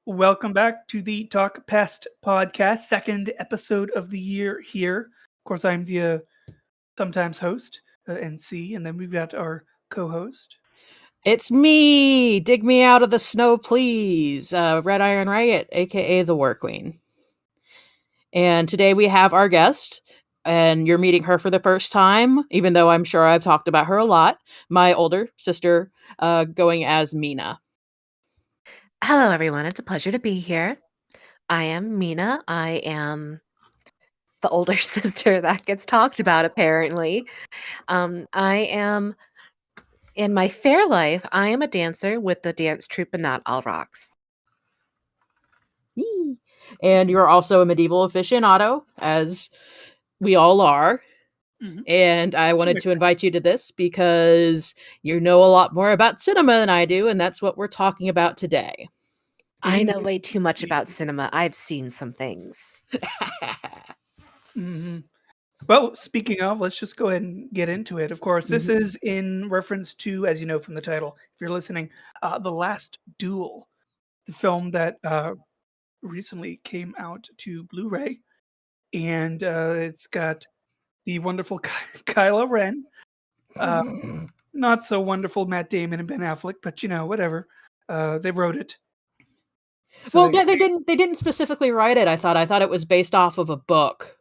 Welcome back to the Talk Pest podcast, second episode of the year here. Of course, I'm the sometimes host, NC, and then we've got our co-host. It's me! Dig me out of the snow, please! Red Iron Riot, aka the War Queen. And today we have our guest, and you're meeting her for the first time, even though I'm sure I've talked about her a lot. My older sister, going as Mina. Hello, everyone. It's a pleasure to be here. I am Mina. I am the older sister that gets talked about, apparently. I am, in my fair life, I am a dancer with the dance troupe and Not All Rocks. And you're also a medieval aficionado, as we all are. Mm-hmm. And I wanted to invite you to this because you know a lot more about cinema than I do, and that's what we're talking about today. I know way too much about cinema. I've seen some things. Mm-hmm. Well, speaking of, let's just go ahead and get into it. Of course, this is in reference to, as you know from the title, if you're listening, The Last Duel, the film that recently came out to Blu-ray, and it's got the wonderful Kylo Ren, not so wonderful Matt Damon and Ben Affleck, but whatever. They wrote it. So well, they didn't specifically write it. I thought it was based off of a book.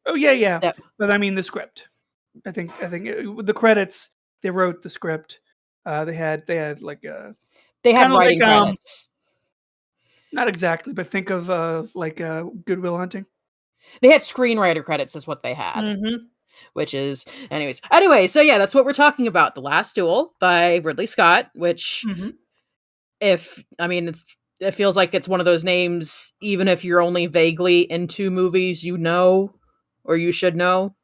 Oh yeah. But I mean the script. I think the credits, they wrote the script. They had like they had writing credits. Not exactly, but think of Good Will Hunting. They had screenwriter credits, is what they had. Mm-hmm. Which is, anyway. So yeah, that's what we're talking about. The Last Duel by Ridley Scott. Which, it feels like it's one of those names. Even if you're only vaguely into movies, or you should know.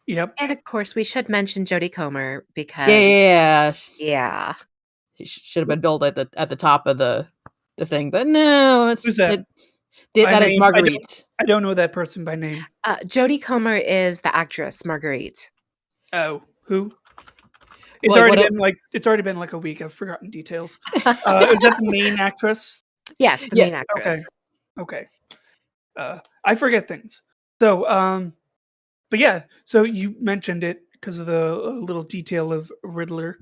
Yep. And of course, we should mention Jodie Comer because yeah, she should have been billed at the top of the thing, but no, who's that? That is Marguerite. I don't know that person by name. Jodie Comer is the actress Marguerite. Oh, who? It's already been like a week. I've forgotten details. Is that the main actress? Yes, the main actress. Okay. I forget things. So, but yeah. So you mentioned it because of the little detail of Riddler,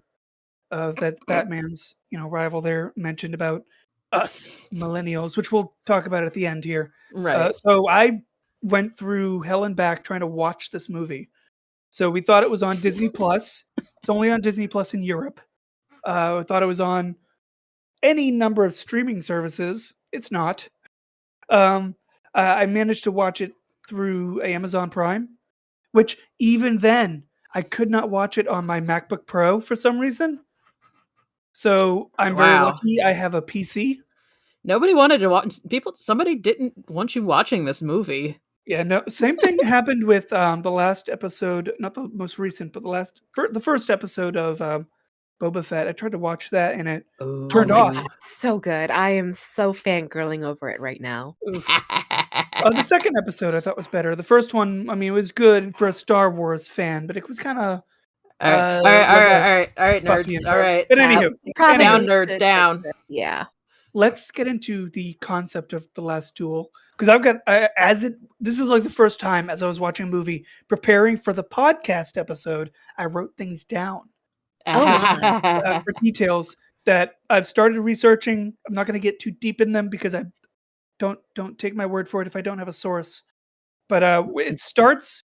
that Batman's rival there mentioned about us millennials, which we'll talk about at the end here. Right. So I went through hell and back trying to watch this movie. So we thought it was on Disney Plus. It's only on Disney Plus in Europe. I thought it was on any number of streaming services. It's not. I managed to watch it through Amazon Prime, which even then I could not watch it on my MacBook Pro for some reason. So I'm very lucky I have a PC. Nobody wanted to watch. Somebody didn't want you watching this movie. Yeah, no. Same thing happened with the last episode, not the most recent, but the first episode of Boba Fett. I tried to watch that and it turned off. So good. I am so fangirling over it right now. The second episode I thought was better. The first one, it was good for a Star Wars fan, but it was kind of. All right, nerds. All right. But anywho, down, nerds, down. Yeah. Let's get into the concept of The Last Duel, because I've got this is like the first time as I was watching a movie preparing for the podcast episode, I wrote things down for details that I've started researching. I'm not going to get too deep in them because I don't take my word for it if I don't have a source. But it starts.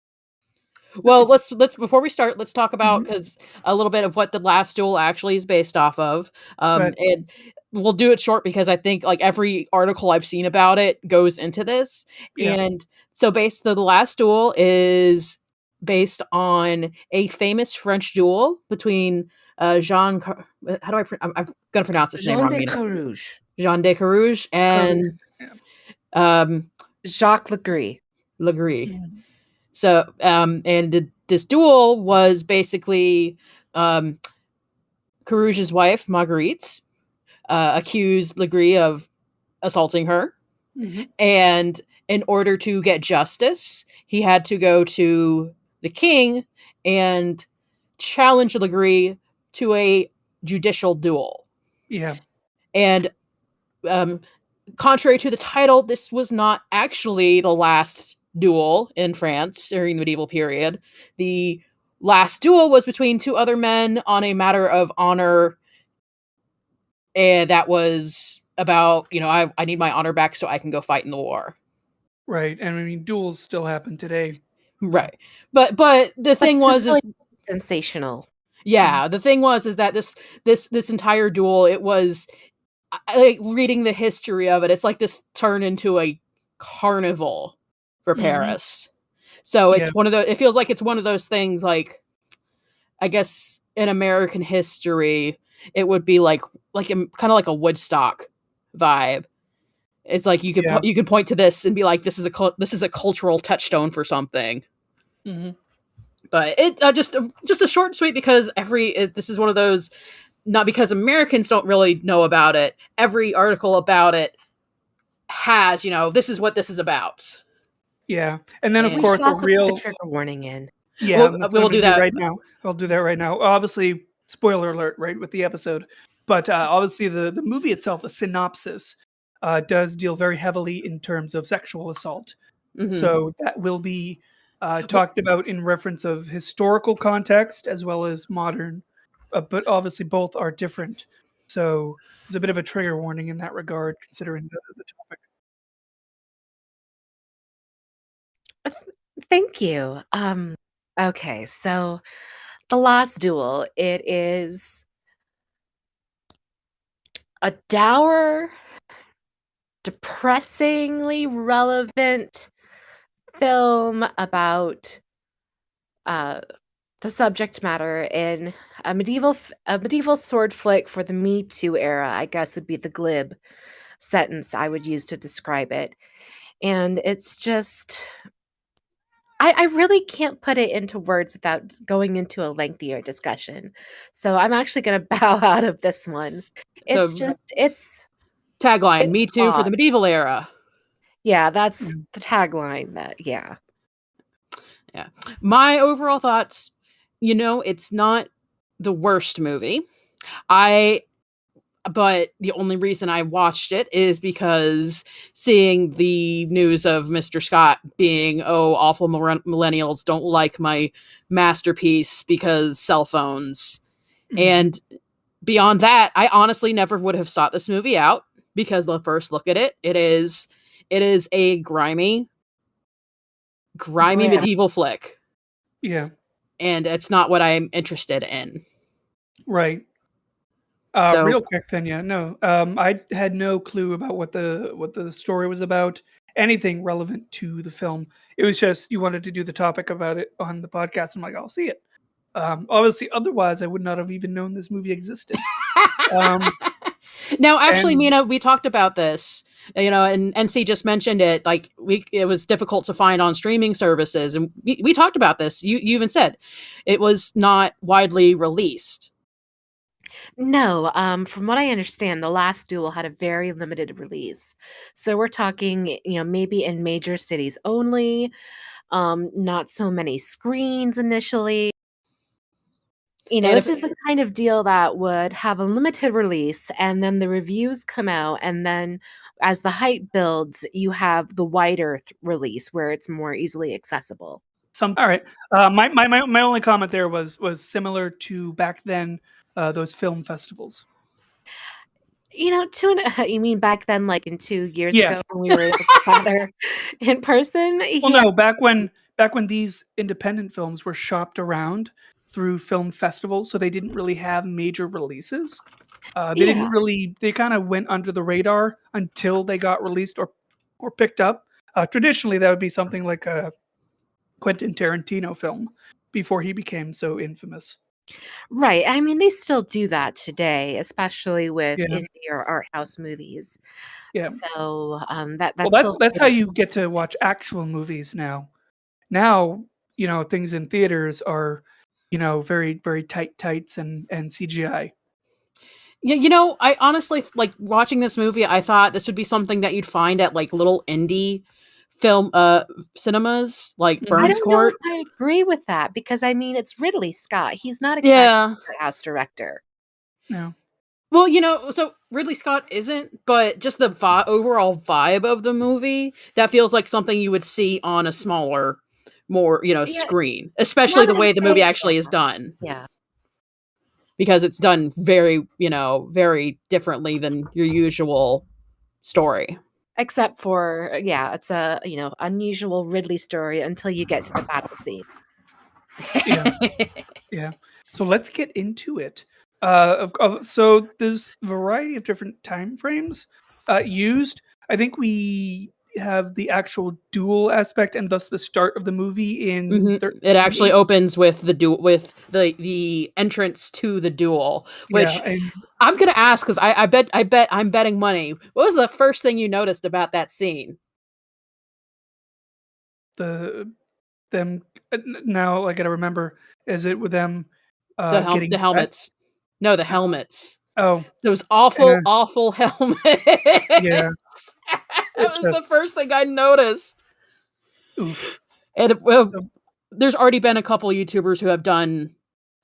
Well, let's before we start, let's talk about because a little bit of what The Last Duel actually is based off of, and we'll do it short because I think like every article I've seen about it goes into this. Yeah. And so The Last Duel is based on a famous French duel between I'm going to pronounce his name wrong. Jean de Carouge and Jacques Legris. Yeah. So, and this duel was basically Carouge's wife, Marguerite, accused Legris of assaulting her. Mm-hmm. And in order to get justice, he had to go to the king and challenge Legris to a judicial duel. Yeah. And contrary to the title, this was not actually the last duel in France during the medieval period. The last duel was between two other men on a matter of honor, and that was about, I need my honor back so I can go fight in the war. Right, and I mean, duels still happen today. Right, but the thing was, really sensational. Yeah, the thing was is that this entire duel, it was like reading the history of it. It's like this turned into a carnival for Paris. So it's one of the. It feels like it's one of those things. Like, I guess in American history, it would be like kind of like a Woodstock vibe. It's like you can point to this and be like, this is a cultural touchstone for something. Mm-hmm. But it just a short and sweet, because this is one of those, not because Americans don't really know about it. Every article about it has, this is what this is about. Yeah, and then of course a real put the trigger warning in. Yeah, we'll do that right now. I'll do that right now. Obviously, spoiler alert, right, with the episode. But obviously, the movie itself, the synopsis, does deal very heavily in terms of sexual assault. Mm-hmm. So that will be talked about in reference of historical context as well as modern. But obviously, both are different. So there's a bit of a trigger warning in that regard, considering the topic. Thank you. Okay, so The Last Duel, it is a dour, depressingly relevant film about the subject matter in a medieval sword flick for the Me Too era, I guess would be the glib sentence I would use to describe it. And it's just, I really can't put it into words without going into a lengthier discussion. So I'm actually going to bow out of this one. It's tagline, Me Too for the medieval era. Yeah, that's the tagline. Yeah. My overall thoughts, it's not the worst movie. But the only reason I watched it is because seeing the news of Mr. Scott being, awful millennials don't like my masterpiece because cell phones. Mm-hmm. And beyond that, I honestly never would have sought this movie out, because the first look at it is a grimy medieval flick. Yeah. And it's not what I'm interested in. Right. Real quick then, I had no clue about what the story was about, anything relevant to the film. It was just you wanted to do the topic about it on the podcast. I'm like, I'll see it. Obviously, otherwise, I would not have even known this movie existed. Now, actually, Mina, we talked about this, and NC just mentioned it. Like, it was difficult to find on streaming services, and we talked about this. You even said it was not widely released. No, from what I understand, The Last Duel had a very limited release. So we're talking, maybe in major cities only, not so many screens initially. This is the kind of deal that would have a limited release, and then the reviews come out, and then as the hype builds, you have the wider release where it's more easily accessible. All right. My only comment there was similar to back then, those film festivals. You mean back then, like in 2 years ago, when we were able to gather in person? Well, no, back when these independent films were shopped around through film festivals, so they didn't really have major releases. They kind of went under the radar until they got released or picked up. Traditionally, that would be something like a Quentin Tarantino film before he became so infamous. Right. I mean, they still do that today, especially with indie or art house movies. Yeah. So that's how you get to watch actual movies now. Now, things in theaters are, very, very tight tights and CGI. Yeah, I honestly, like, watching this movie, I thought this would be something that you'd find at like little indie film cinemas, like Burns Court. I don't know if I agree with that, because I mean, it's Ridley Scott. He's not a art house director. No. Well, so Ridley Scott isn't, but just the overall vibe of the movie, that feels like something you would see on a smaller, more, screen, especially Now the that I way the say movie it, actually is done. Yeah. Because it's done very, very differently than your usual story. Except for, it's a, unusual Ridley story until you get to the battle scene. Yeah. Yeah. So let's get into it. So there's a variety of different time frames used. I think we have the actual duel aspect and thus the start of the movie in It actually opens with the duel, with the entrance to the duel, which and I'm gonna ask because I bet I'm betting money. What was the first thing you noticed about that scene? them now I gotta remember, is it with them getting The dressed? helmets. No, the helmets. Oh, Those awful helmets. yeah. That was the first thing I noticed. Oof. And So, there's already been a couple YouTubers who have done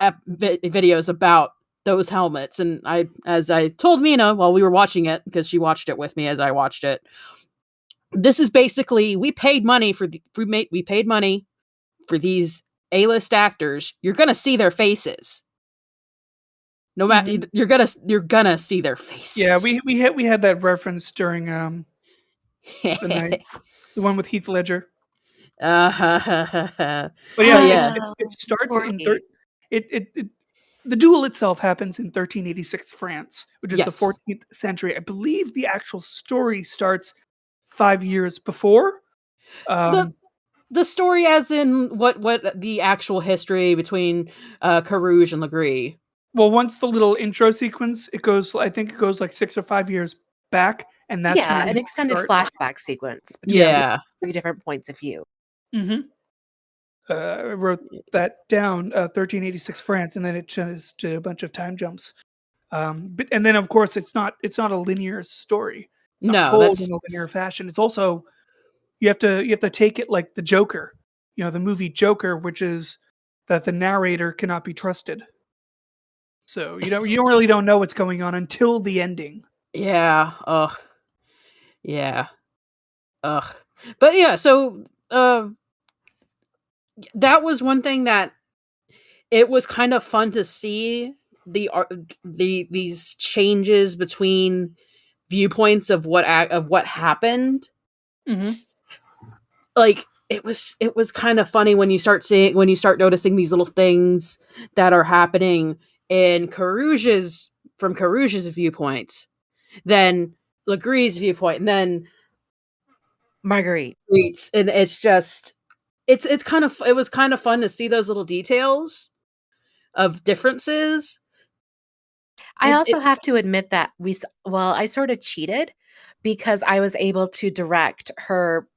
videos about those helmets, and as I told Mina while we were watching it, because she watched it with me as I watched it, this is basically, we paid money for these A-list actors. You're gonna see their faces. No matter, you're gonna see their faces. yeah, we had that reference during the night, the one with Heath Ledger. But yeah, it starts in the duel itself happens in 1386 France, which is the 14th century. I believe the actual story starts 5 years before. The story, as in what the actual history between Carouge and Legree. Well, once the little intro sequence, I think it goes like 6 or 5 years back, and that's when an extended flashback sequence. Yeah, 3 different points of view. Mm-hmm. I wrote that down, 1386 France, and then it just a bunch of time jumps. But and then of course it's not a linear story. It's not told in a linear fashion. It's also you have to take it like the Joker, the movie Joker, which is that the narrator cannot be trusted. So you don't really know what's going on until the ending. Yeah. Ugh. Yeah. Ugh. But yeah, so that was one thing that it was kind of fun to see these changes between viewpoints of what happened. Mm-hmm. Like it was kind of funny when you start noticing these little things that are happening in from Carouge's viewpoint, then Legree's viewpoint, and then Marguerite's, and it's just it was kind of fun to see those little details of differences. I also have to admit that I sort of cheated because I was able to direct her,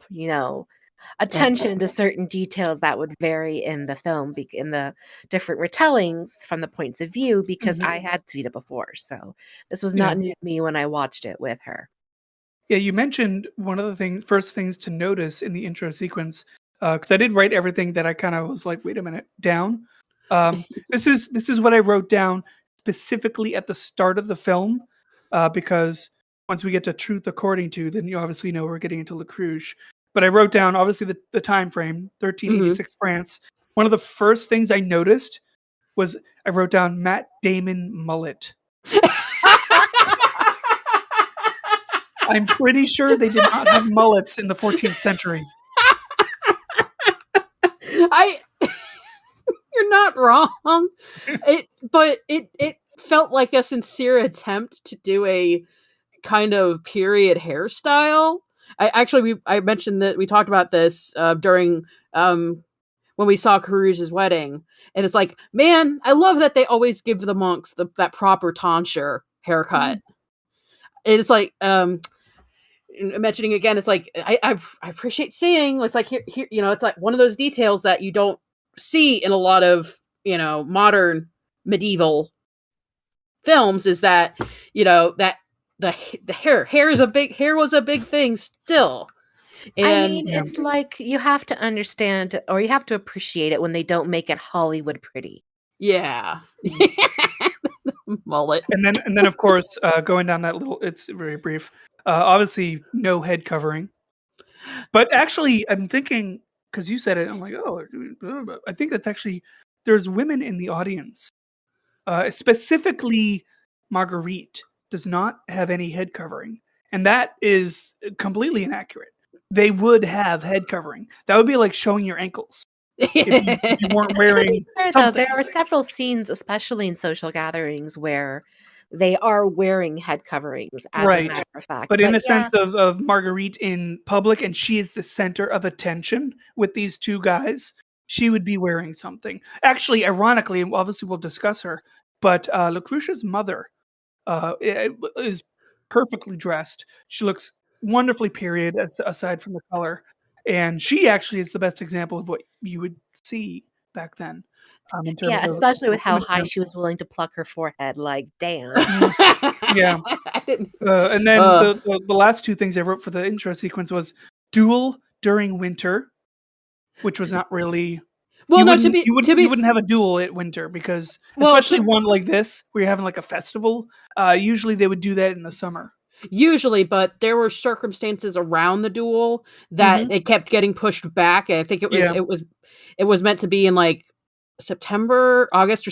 attention to certain details that would vary in the film, in the different retellings from the points of view, because I had seen it before. So this was not new to me when I watched it with her. Yeah, you mentioned one of the first things to notice in the intro sequence, because I did write everything that I kind of was like, wait a minute, down. This is what I wrote down specifically at the start of the film, because once we get to Truth According to, then you obviously know we're getting into Le Crouge. But I wrote down, obviously, the time frame, 1386 France. One of the first things I noticed was I wrote down Matt Damon mullet. I'm pretty sure they did not have mullets in the 14th century. You're not wrong. But it felt like a sincere attempt to do a kind of period hairstyle. I mentioned that we talked about this during when we saw Carouge's wedding, and it's like, man, I love that they always give the monks that proper tonsure haircut. It's like mentioning again, it's like I appreciate seeing. It's like here, it's like one of those details that you don't see in a lot of modern medieval films, is that that the hair was a big thing still. And it's like you have to understand, or you have to appreciate it when they don't make it Hollywood pretty. Yeah. Mullet. And then of course, going down that little, it's very brief. Obviously, no head covering. But actually, I'm thinking, because you said it, I'm like, oh, I think that's actually, there's women in the audience. Specifically, Marguerite does not have any head covering. And that is completely inaccurate. They would have head covering. That would be like showing your ankles if you weren't To be wearing fair, though, something. there are several scenes, especially in social gatherings, where they are wearing head coverings, as a Right. matter of fact. But in But the sense of Marguerite in public, and she is the center of attention with these two guys, she would be wearing something. Actually, ironically, and obviously we'll discuss her, but Lucretia's mother is perfectly dressed. She looks wonderfully period, aside from the color. And she actually is the best example of what you would see back then, in terms yeah, of especially with how women high wearing- she was willing to pluck her forehead. Like, damn. Yeah. I didn't- And then the last two things I wrote for the intro sequence was duel during winter, which was not really. well, you no, wouldn't, you be wouldn't have a duel at winter, because Well, especially to- one like this where you're having like a festival. Usually they would do that in the summer. usually, but there were circumstances around the duel that it kept getting pushed back. I think Yeah. it was meant to be in like September, August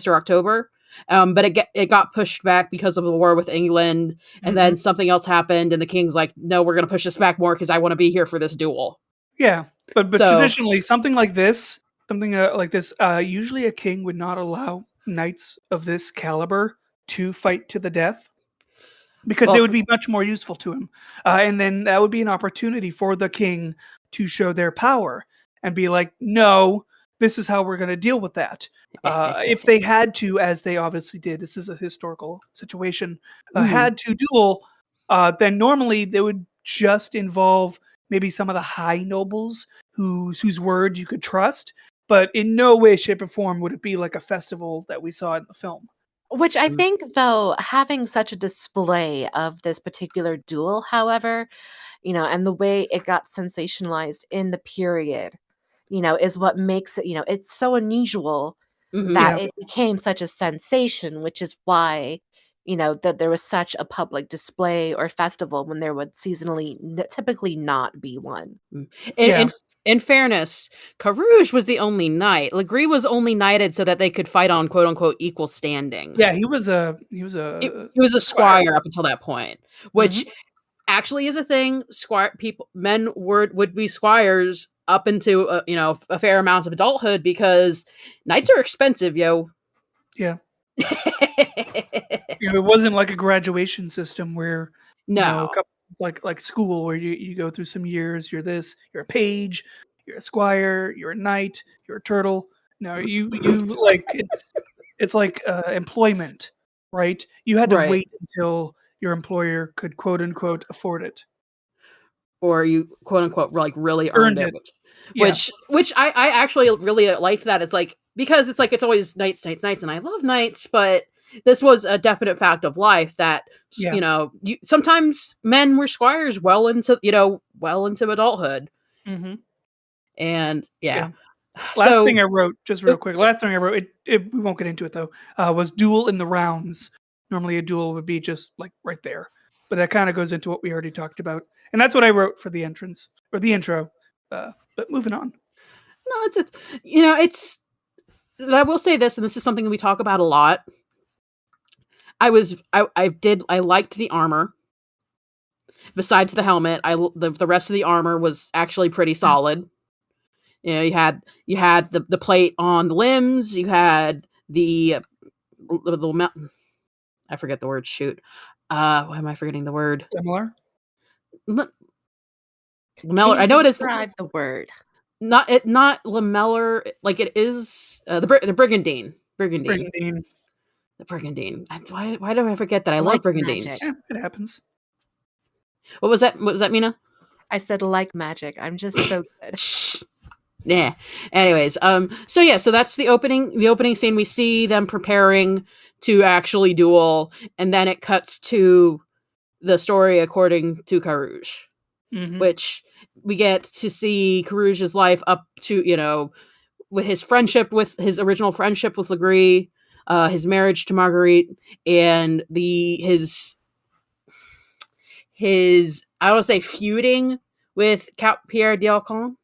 or October. But it got pushed back because of the war with England, and then something else happened, and the king's like, "No, we're going to push this back more because I want to be here for this duel." Yeah, but So- traditionally something like this, usually a king would not allow knights of this caliber to fight to the death, because they Well- would be much more useful to him, and then that would be an opportunity for the king to show their power and be like, "No, this is how we're going to deal with that." If they had to, as they obviously did, this is a historical situation, had to duel, then normally they would just involve maybe some of the high nobles whose word you could trust, but in no way, shape, or form would it be like a festival that we saw in the film. Which I think, though, having such a display of this particular duel, however, and the way it got sensationalized in the period, is what makes it, it's so unusual that Yeah. it became such a sensation, which is why, that there was such a public display or festival when there would seasonally typically not be one. In fairness, Carouge was the only knight. Legree was only knighted so that they could fight on "quote unquote" equal standing. Yeah, he was a He was a squire up until that point, which actually is a thing. Men would be squires up into a fair amount of adulthood, because knights are expensive, yo. Yeah. It wasn't like a graduation system where No. like school, where you go through some years. You're this, you're a page, you're a squire, you're a knight, you're a turtle. No, you like it's like employment, right? You had to Right. wait until your employer could "quote unquote" afford it. Or you "quote unquote" like really earned it. Yeah. Which I actually really like that. It's like, because it's like, it's always knights, and I love knights, but this was a definite fact of life that sometimes men were squires well into adulthood. And Last thing I wrote, just real quick. Last thing I wrote, we won't get into it though, was duel in the rounds. Normally a duel would be just like right there, but that kind of goes into what we already talked about, and that's what I wrote for the entrance or the intro. But moving on. No, it's. I will say this, and this is something we talk about a lot. I liked the armor. Besides the helmet, the rest of the armor was actually pretty solid. You had the plate on the limbs. You had the I forget the word. Shoot, why am I forgetting the word? Similar. Lamellar. I know it is. Describe the word. Not lamellar, like it is the brigandine. Brigandine. The brigandine. Why do I forget that? I love brigandines. Yeah, it happens. What was that? What was that, Mina? I said like magic. I'm just so good. Yeah. Anyways, so that's the opening scene. We see them preparing to actually duel, and then it cuts to the story according to Carouge, which we get to see Carouge's life up to, with his original friendship with Legree, his marriage to Marguerite, and his I would say feuding with Count Pierre d'Alcon.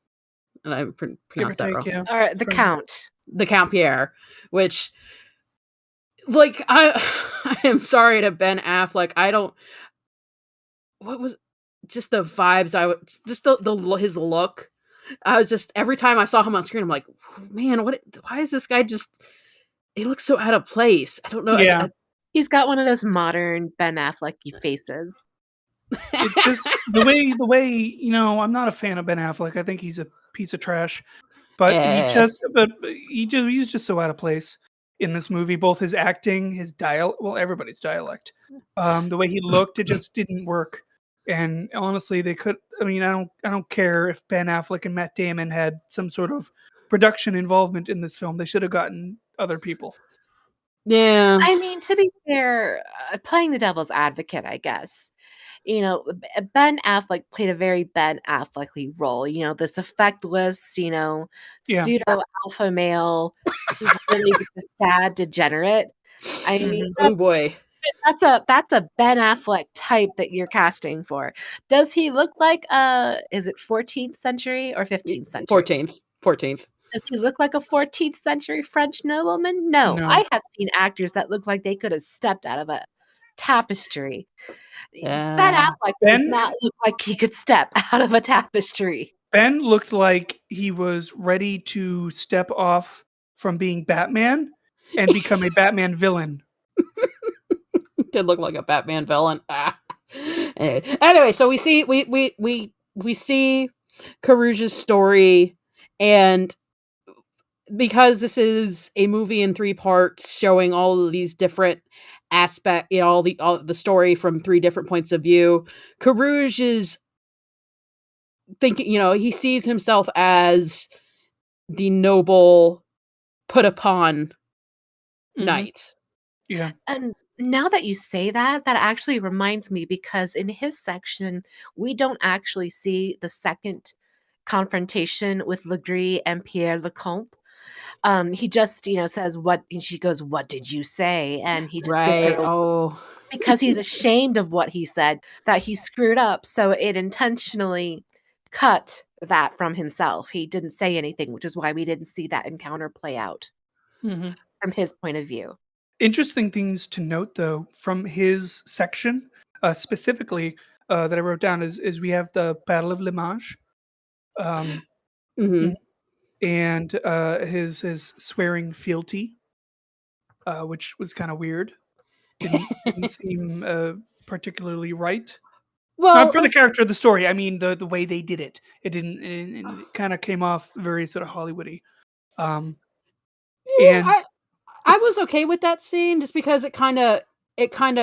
And I pronounced that wrong. Yeah. All right, the Count. The Count Pierre, which, like, I am sorry to Ben Affleck. What was just the vibes? Just his look. I was just, every time I saw him on screen, I'm like, man, why is this guy just, he looks so out of place. I don't know. Yeah. He's got one of those modern Ben Affleck-y faces. It's just the way, you know, I'm not a fan of Ben Affleck. I think he's a piece of trash. But he's just so out of place in this movie. Both his acting, his everybody's dialect. The way he looked, it just didn't work. And honestly, they could. I mean, I don't care if Ben Affleck and Matt Damon had some sort of production involvement in this film. They should have gotten other people. Yeah. I mean, to be fair, playing the devil's advocate, I guess. You know, Ben Affleck played a very Ben Affleck-y role. You know, this effectless, you know, pseudo alpha male who's really just a sad degenerate. I mean, oh boy, that's a Ben Affleck type that you're casting for. Does he look like is it 14th century or 15th century? 14th. Does he look like a 14th century French nobleman? No. I have seen actors that look like they could have stepped out of a tapestry. Ben Affleck does not look like he could step out of a tapestry. Ben looked like he was ready to step off from being Batman and become a Batman villain. Did look like a Batman villain. Anyway, so we see Carouge's story, and because this is a movie in 3 parts showing all of these different aspects, you know, all the story from 3 different points of view, Carouge is thinking, you know, he sees himself as the noble, put upon knight. Yeah. And now that you say that, that actually reminds me, because in his section, we don't actually see the second confrontation with Legris and Pierre Lecomte. He just, you know, says what, and she goes, "What did you say?" And he just gives her because he's ashamed of what he said, that he screwed up. So it intentionally cut that from himself. He didn't say anything, which is why we didn't see that encounter play out from his point of view. Interesting things to note, though, from his section, specifically that I wrote down is we have the Battle of Limoges, and his swearing fealty, which was kind of weird. Didn't seem particularly right. Well, not for the character of the story. I mean, the way they did it. It didn't. It kind of came off very sort of Hollywoody. And I was okay with that scene just because it kind of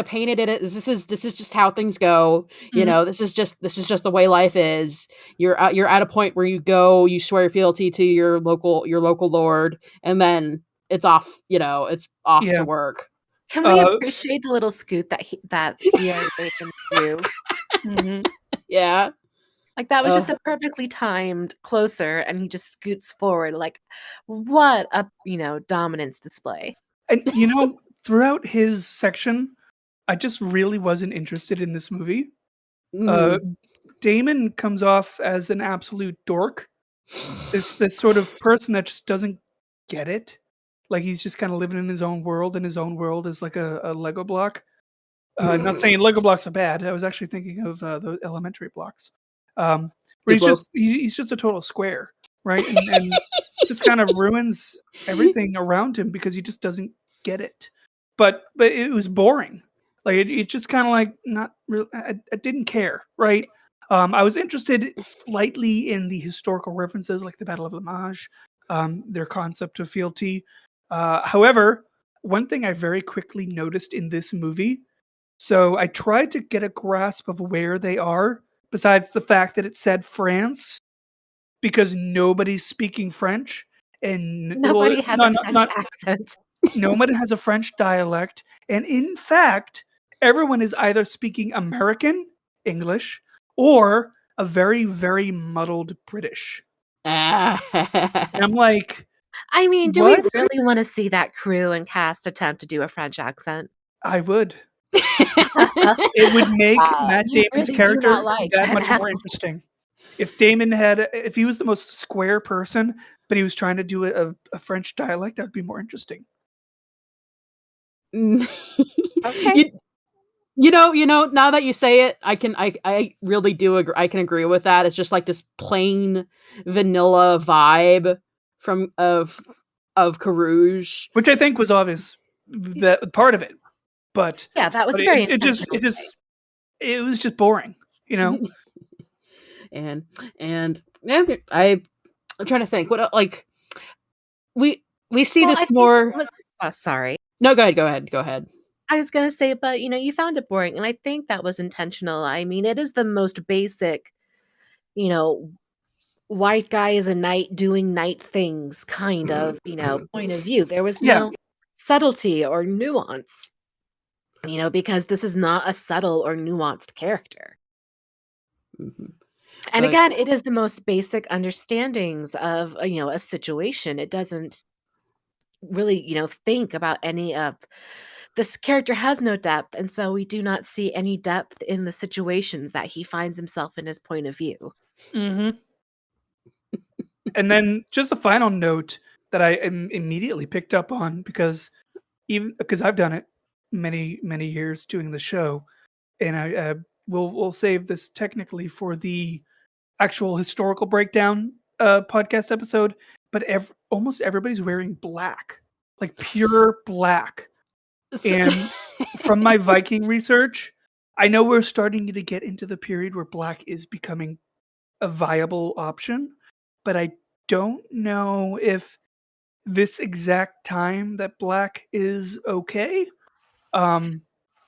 painted it as this is just how things go. You know, this is just the way life is. You're at a point where you swear your fealty to your local lord, and then it's off. You know, it's off to work. Can we appreciate the little scoot that Pierre made them do? Yeah. Like, that was just a perfectly timed closer, and he just scoots forward. Like, what a, you know, dominance display. And, you know, throughout his section, I just really wasn't interested in this movie. Damon comes off as an absolute dork. This sort of person that just doesn't get it. Like, he's just kind of living in his own world, and his own world is like a Lego block. Not saying Lego blocks are bad. I was actually thinking of the elementary blocks. Where he's just a total square, right? And just kind of ruins everything around him because he just doesn't get it. But it was boring. Like, it just kind of like not real. I didn't care, right? I was interested slightly in the historical references, like the Battle of Limoges, their concept of fealty. However, one thing I very quickly noticed in this movie, so I tried to get a grasp of where they are, besides the fact that it said France, because nobody's speaking French, and nobody has a French accent. Nobody has a French dialect, and in fact, everyone is either speaking American English or a very, very muddled British. And I'm like, I mean, do we What? really want to see that crew and cast attempt to do a French accent? I would. It would make Matt You Damon's really do not character like that Ben much more Affleck. interesting. If he was the most square person, but he was trying to do a French dialect, that would be more interesting. Okay. You know, now that you say it, I really do agree. I can agree with that. It's just like this plain vanilla vibe of Carouge. Which I think was obvious, that part of it. But Yeah, that was but very it was just boring, you know? and yeah, I'm trying to think what like we see Well, this I think more. it was sorry. No, go ahead. I was gonna say, but you found it boring, and I think that was intentional. I mean, it is the most basic, you know, white guy is a knight doing knight things kind of, point of view. There was Yeah. no subtlety or nuance, because this is not a subtle or nuanced character. Mhm. And But- again, it is the most basic understandings of, a situation. It doesn't really, think about any of this character has no depth, and so we do not see any depth in the situations that he finds himself in his point of view. Mm-hmm. And then just a final note that I immediately picked up on because I've done it many years doing the show, and I we'll save this technically for the actual historical breakdown podcast episode. But almost everybody's wearing black, like pure black. And from my Viking research, I know we're starting to get into the period where black is becoming a viable option, but I don't know if this exact time that black is okay.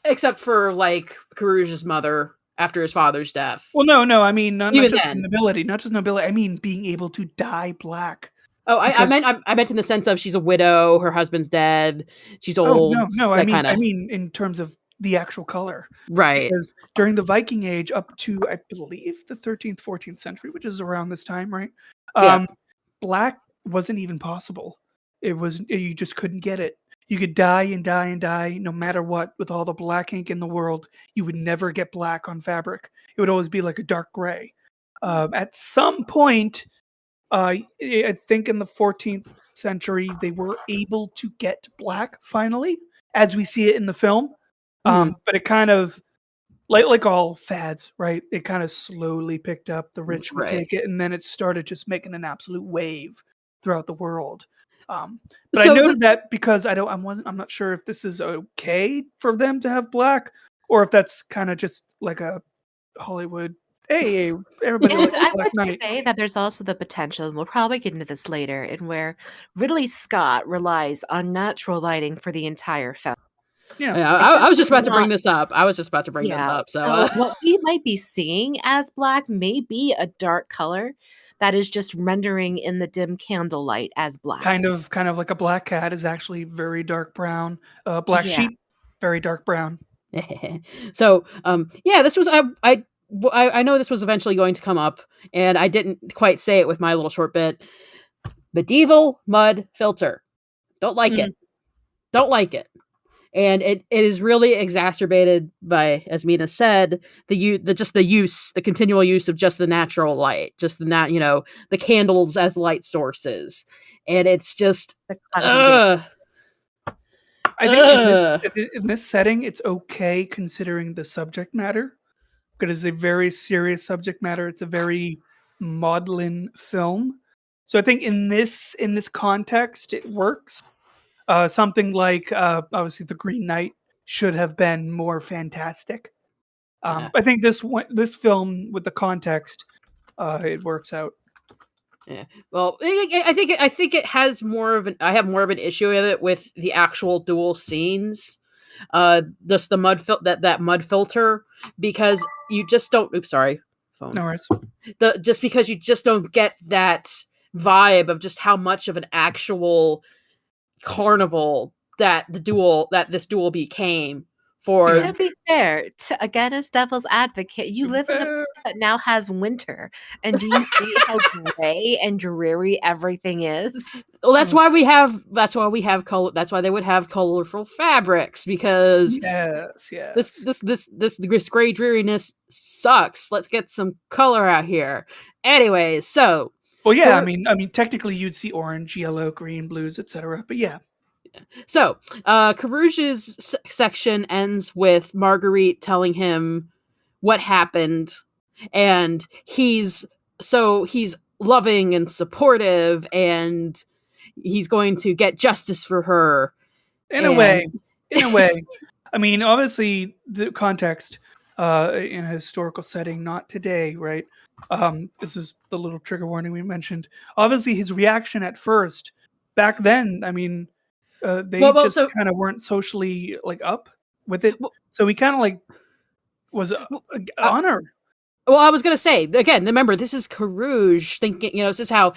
Except for like Carouge's mother after his father's death. Well, no, I mean not just then. nobility, not just nobility. I mean being able to dye black. Oh, I meant in the sense of she's a widow, her husband's dead, she's old. No. I mean in terms of the actual color, right? Because during the Viking Age, up to I believe the 13th, 14th century, which is around this time, right? Yeah. Black wasn't even possible. You just couldn't get it. You could dye and dye and dye, no matter what, with all the black ink in the world. You would never get black on fabric. It would always be like a dark gray. At some point, I think in the 14th century, they were able to get black finally, as we see it in the film. But it kind of, like all fads, right? It kind of slowly picked up. The rich would take it, and then it started just making an absolute wave throughout the world. But I noted that because I'm not sure if this is okay for them to have black, or if that's kind of just like a Hollywood. Hey, everybody. And likes I Black would Knight. say that there's also the potential, and we'll probably get into this later, in where Ridley Scott relies on natural lighting for the entire film. Yeah, I was just about to bring this up. So what we might be seeing as black may be a dark color that is just rendering in the dim candlelight as black. kind of like a black cat is actually very dark brown. Black sheep, very dark brown. So this was I know this was eventually going to come up, and I didn't quite say it with my little short bit. Medieval mud filter. Don't like it. Don't like it. And it is really exacerbated by, as Mina said, the continual use of just the natural light, just the candles as light sources, and it's just. I think in this setting, it's okay considering the subject matter, because it's a very serious subject matter. It's a very maudlin film, so I think in this context, it works. Something like obviously the Green Knight should have been more fantastic. I think this film with the context, it works out. Yeah. Well, I think it has more of an. I have more of an issue with it with the actual duel scenes. Just the that mud filter, because you just don't. Oops, sorry. Phone. No worries. Just because you just don't get that vibe of just how much of an actual carnival that this duel became for. To be fair, again, as devil's advocate, you live in a place that now has winter, and do you see how gray and dreary everything is? Well, that's why we have color. That's why they would have colorful fabrics, because yes. this gray dreariness sucks. Let's get some color out here. Anyways, so well, yeah, I mean, technically you'd see orange, yellow, green, blues, etc. But yeah. So, Carouge's section ends with Marguerite telling him what happened, and he's loving and supportive, and he's going to get justice for her. In a way. I mean, obviously, the context in a historical setting, not today, right? This is the little trigger warning we mentioned. Obviously, his reaction at first, back then, I mean, they just kind of weren't socially up with it. So he kind of was on her. Well, I was going to say, again, remember, this is Carouge thinking, this is how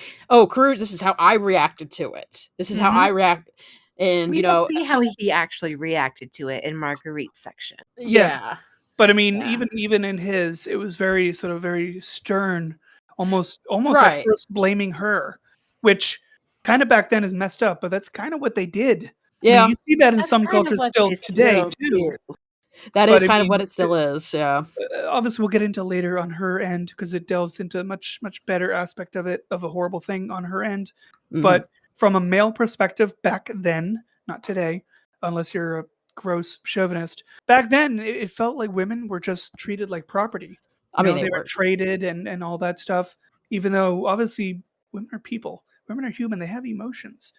I reacted to it. This is how I react. And, we will see how he actually reacted to it in Marguerite's section. Yeah. But I mean, even in his, it was very very stern, almost at first blaming her, which kind of back then is messed up, but that's kind of what they did. Yeah. I mean, you see that in some cultures still today too. That is kind of what it still is, yeah. Obviously, we'll get into later on her end, because it delves into a much better aspect of it, of a horrible thing on her end. Mm-hmm. But from a male perspective, back then, not today, unless you're a gross chauvinist, back then it felt like women were just treated like property. I mean, they were traded and all that stuff, even though obviously women are people. Women are human. They have emotions.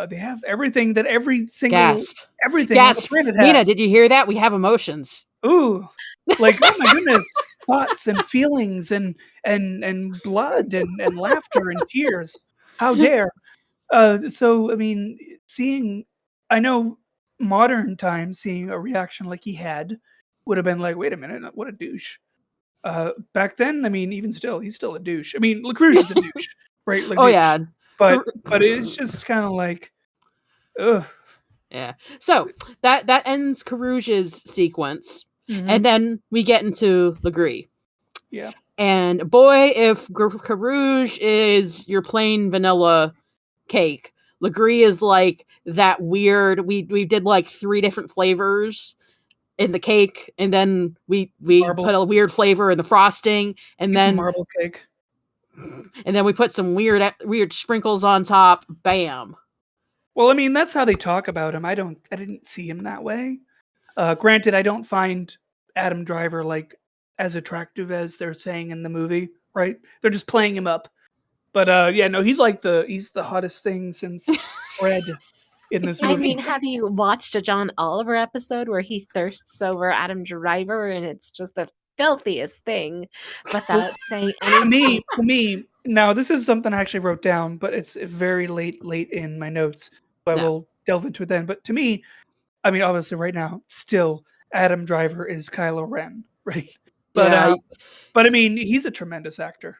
They have everything that every single everything on the planet has. Nina, did you hear that? We have emotions. Ooh, oh my goodness, thoughts and feelings and blood and laughter and tears. How dare? So I mean, I know modern times, seeing a reaction like he had would have been like, wait a minute, what a douche. Back then, I mean, even still, he's still a douche. I mean, LaCruz is a douche, right? Yeah. But it's just kind of like, ugh. Yeah. So that ends Carouge's sequence, and then we get into Legree. Yeah. And boy, if Carouge is your plain vanilla cake, Legree is like that weird. We did 3 different flavors in the cake, and then we put a weird flavor in the frosting, and then marble cake. And then we put some weird sprinkles on top. Bam. Well, I mean, that's how they talk about him. I didn't see him that way. Granted, I don't find Adam Driver as attractive as they're saying in the movie, right? They're just playing him up. But he's the hottest thing since Fred in this movie. I mean, have you watched a John Oliver episode where he thirsts over Adam Driver, and it's just the filthiest thing, without saying anything? To me, now this is something I actually wrote down, but it's very late in my notes. But we'll delve into it then. But to me, I mean, obviously, right now, still Adam Driver is Kylo Ren, right? But but I mean, he's a tremendous actor.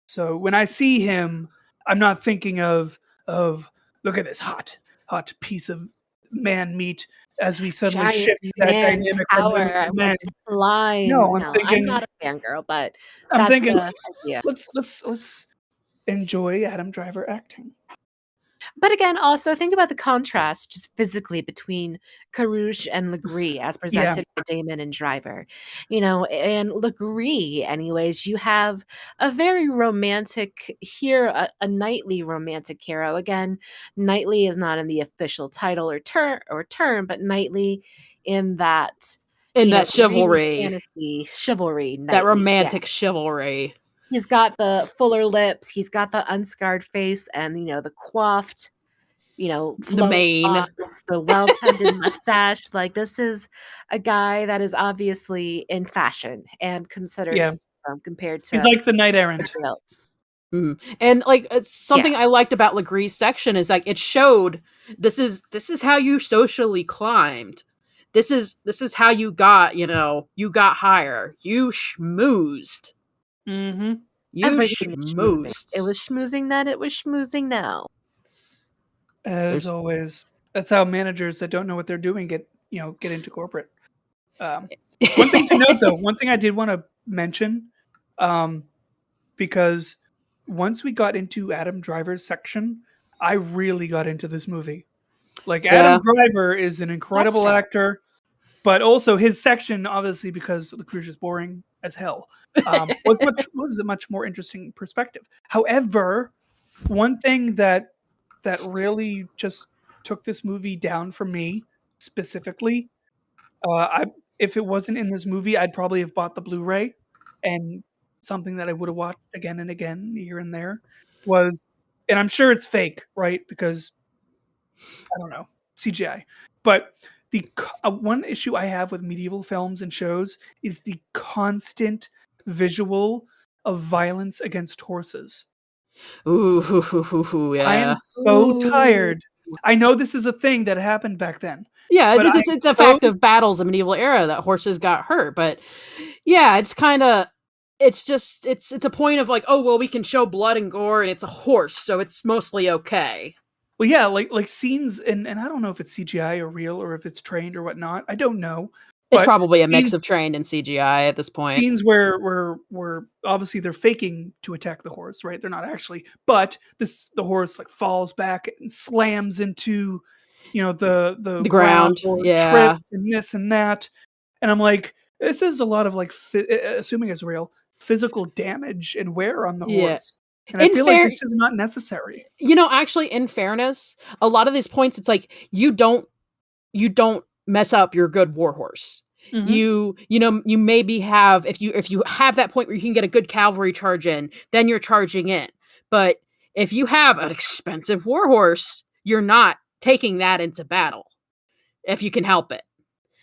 So when I see him, I'm not thinking of look at this hot piece of man meat as we suddenly shift that dynamic from women to men. No, I'm thinking, I'm not a fangirl, but I'm thinking, yeah. let's enjoy Adam Driver acting. But again, also think about the contrast just physically between Carouge and Legree as presented by Damon and Driver. And Legree, anyways, you have a very romantic here, a knightly romantic hero. Again, knightly is not in the official title or term, but knightly in that chivalry, fantasy, chivalry, knightly, that romantic chivalry. He's got the fuller lips. He's got the unscarred face, and the coiffed, the mane, locks, the well-tended mustache. This is a guy that is obviously in fashion and considered compared to. He's like the knight errant. Else. And it's something I liked about Legree's section is it showed this is how you socially climbed. This is how you got higher. You schmoozed. Mm-hmm. Everything schmoozed. It was schmoozing then. It was schmoozing now. As always, that's how managers that don't know what they're doing get into corporate. One thing to note, though, one thing I did want to mention, because once we got into Adam Driver's section, I really got into this movie. Like, Adam Driver is an incredible actor, but also his section, obviously, because LaCruz is boring as hell, was a much more interesting perspective. However, one thing that really just took this movie down for me specifically, if it wasn't in this movie, I'd probably have bought the Blu-ray, and something that I would have watched again and again here and there was, and I'm sure it's fake, right? Because I don't know, CGI. But the one issue I have with medieval films and shows is the constant visual of violence against horses. Ooh, yeah. I am so tired. I know this is a thing that happened back then. Yeah, it's a fact of battles in medieval era that horses got hurt, but yeah, it's kind of, it's a point of like, oh well, we can show blood and gore, and it's a horse, so it's mostly okay. Well, yeah, like scenes, and I don't know if it's CGI or real or if it's trained or whatnot. I don't know. It's probably a mix of trained and CGI at this point. Scenes where obviously they're faking to attack the horse, right? They're not actually, but the horse like falls back and slams into, the ground, or trips and this and that, and I'm like, this is a lot of like, assuming it's real, physical damage and wear on the horse. And I feel like it's just not necessary. Actually, in fairness, a lot of these points, it's like you don't mess up your good warhorse. Mm-hmm. You maybe have, if you have that point where you can get a good cavalry charge in, then you're charging in. But if you have an expensive warhorse, you're not taking that into battle if you can help it.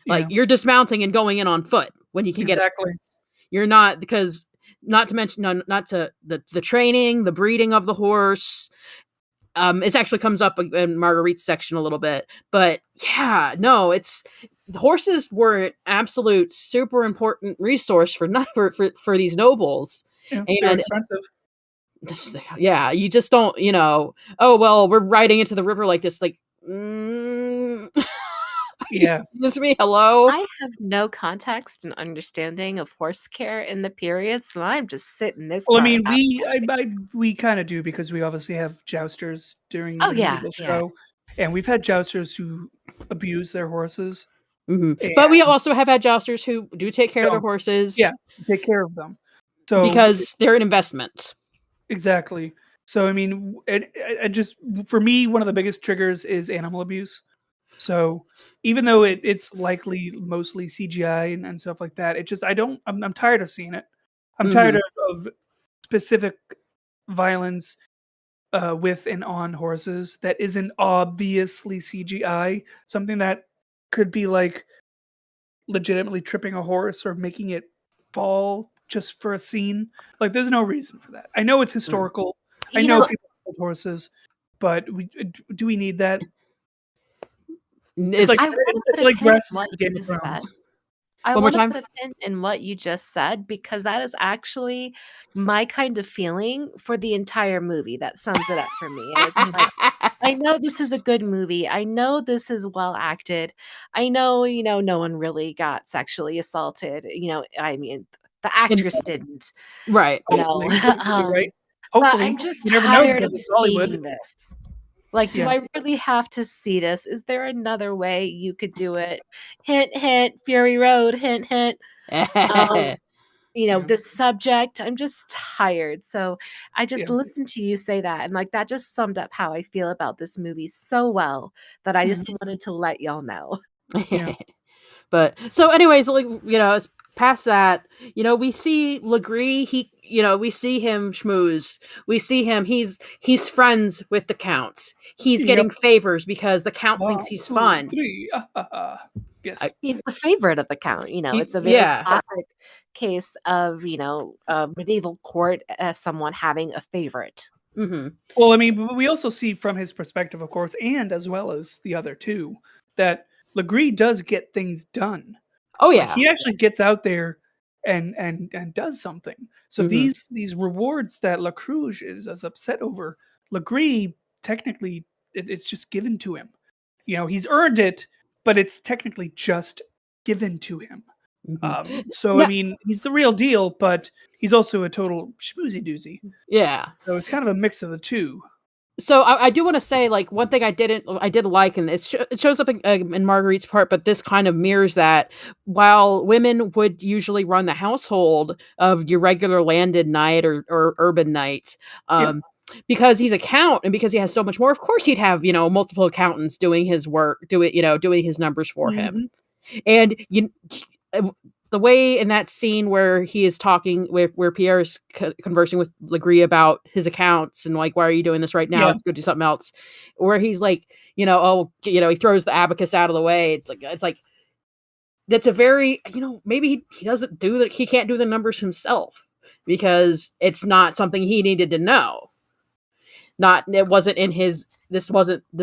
Like you're dismounting and going in on foot when you can get it. You're not, because not to mention the training, the breeding of the horse. It actually comes up in Marguerite's section a little bit, but yeah, no, the horses were an absolute super important resource for these nobles. Yeah, they're expensive. Yeah, you just don't, oh well, we're riding into the river like this, like, yeah. This me, hello. I have no context and understanding of horse care in the period, so I'm just sitting this. Well, I mean, we kind of do, because we obviously have jousters during the medieval show, and we've had jousters who abuse their horses. Mm-hmm. But we also have had jousters who do take care of their horses. Yeah, take care of them. So because they're an investment. Exactly. So I mean, it just, for me, one of the biggest triggers is animal abuse. So even though it's likely mostly CGI and stuff like that, I'm tired of seeing it. I'm tired of specific violence with and on horses that isn't obviously CGI. Something that could be like legitimately tripping a horse or making it fall just for a scene. Like, there's no reason for that. I know it's historical. I know people hold horses, but do we need that? It's like breasts in Game of Thrones. I want to put a pin in what you just said, because that is actually my kind of feeling for the entire movie. That sums it up for me. And it's like, I know this is a good movie. I know this is well acted. I know, no one really got sexually assaulted. I mean, the actress didn't. Right. Hopefully, right? Hopefully, I'm just tired of seeing this. Like, do I really have to see this? Is there another way you could do it? Hint, hint, Fury Road, hint, hint. The subject, I'm just tired. So I just listened to you say that, and like that just summed up how I feel about this movie so well that I just wanted to let y'all know. But so anyways, like, it's past that, we see Legree, we see him schmooze. We see him, he's friends with the Count. He's getting favors because the Count thinks he's fun. Yes. He's the favorite of the Count. It's a very classic case of, medieval court as someone having a favorite. Mm-hmm. Well, I mean, we also see from his perspective, of course, and as well as the other two, that Legree does get things done. Oh yeah, he actually gets out there and does something. So these rewards that LaCruz is as upset over, Legree technically it's just given to him. He's earned it, but it's technically just given to him. Mhm. So, I mean, he's the real deal, but he's also a total schmoozy doozy. Yeah. So it's kind of a mix of the two. So I do want to say, like, one thing I did like, and it shows up in Marguerite's part, but this kind of mirrors that. While women would usually run the household of your regular landed knight or urban knight, Yep. because he's a count and because he has so much more, of course he'd have, multiple accountants doing his work, doing his numbers for him. And the way in that scene where he is talking, where Pierre is conversing with Legree about his accounts and like, why are you doing this right now? Yeah. Let's go do something else. Where he's like, he throws the abacus out of the way. It's like that's a very, maybe he doesn't do that. He can't do the numbers himself because it's not something he needed to know. This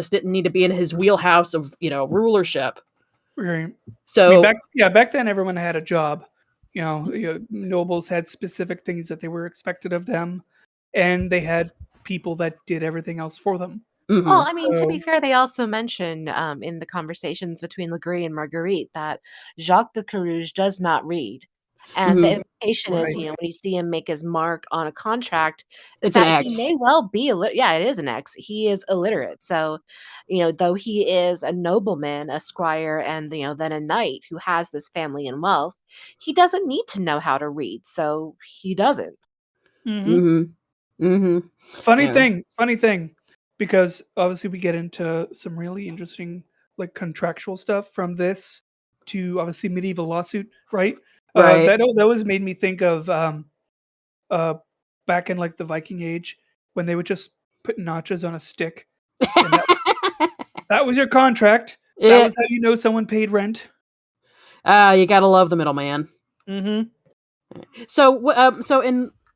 didn't need to be in his wheelhouse of, rulership. Right. So I mean, back then everyone had a job. Nobles had specific things that they were expected of them, and they had people that did everything else for them. mhm. Well, I mean, to be So- fair, they also mentioned in the conversations between Legree and Marguerite that Jacques de Carouge does not read. And the Mhm. implication is, Right. when you see him make his mark on a contract, is It's an that he X. may well be, yeah, it is an X. He is illiterate. So, though he is a nobleman, a squire, and, then a knight who has this family and wealth, he doesn't need to know how to read. So he doesn't. Mhm. Mhm. Funny Yeah. thing, because obviously we get into some really interesting like contractual stuff from this to obviously medieval lawsuit, right? Right. That always made me think of uh, back in like the Viking Age when they would just put notches on a stick, and that was your contract. That Yeah. was how you know someone paid rent. You gotta love the middleman. Mm-hmm. So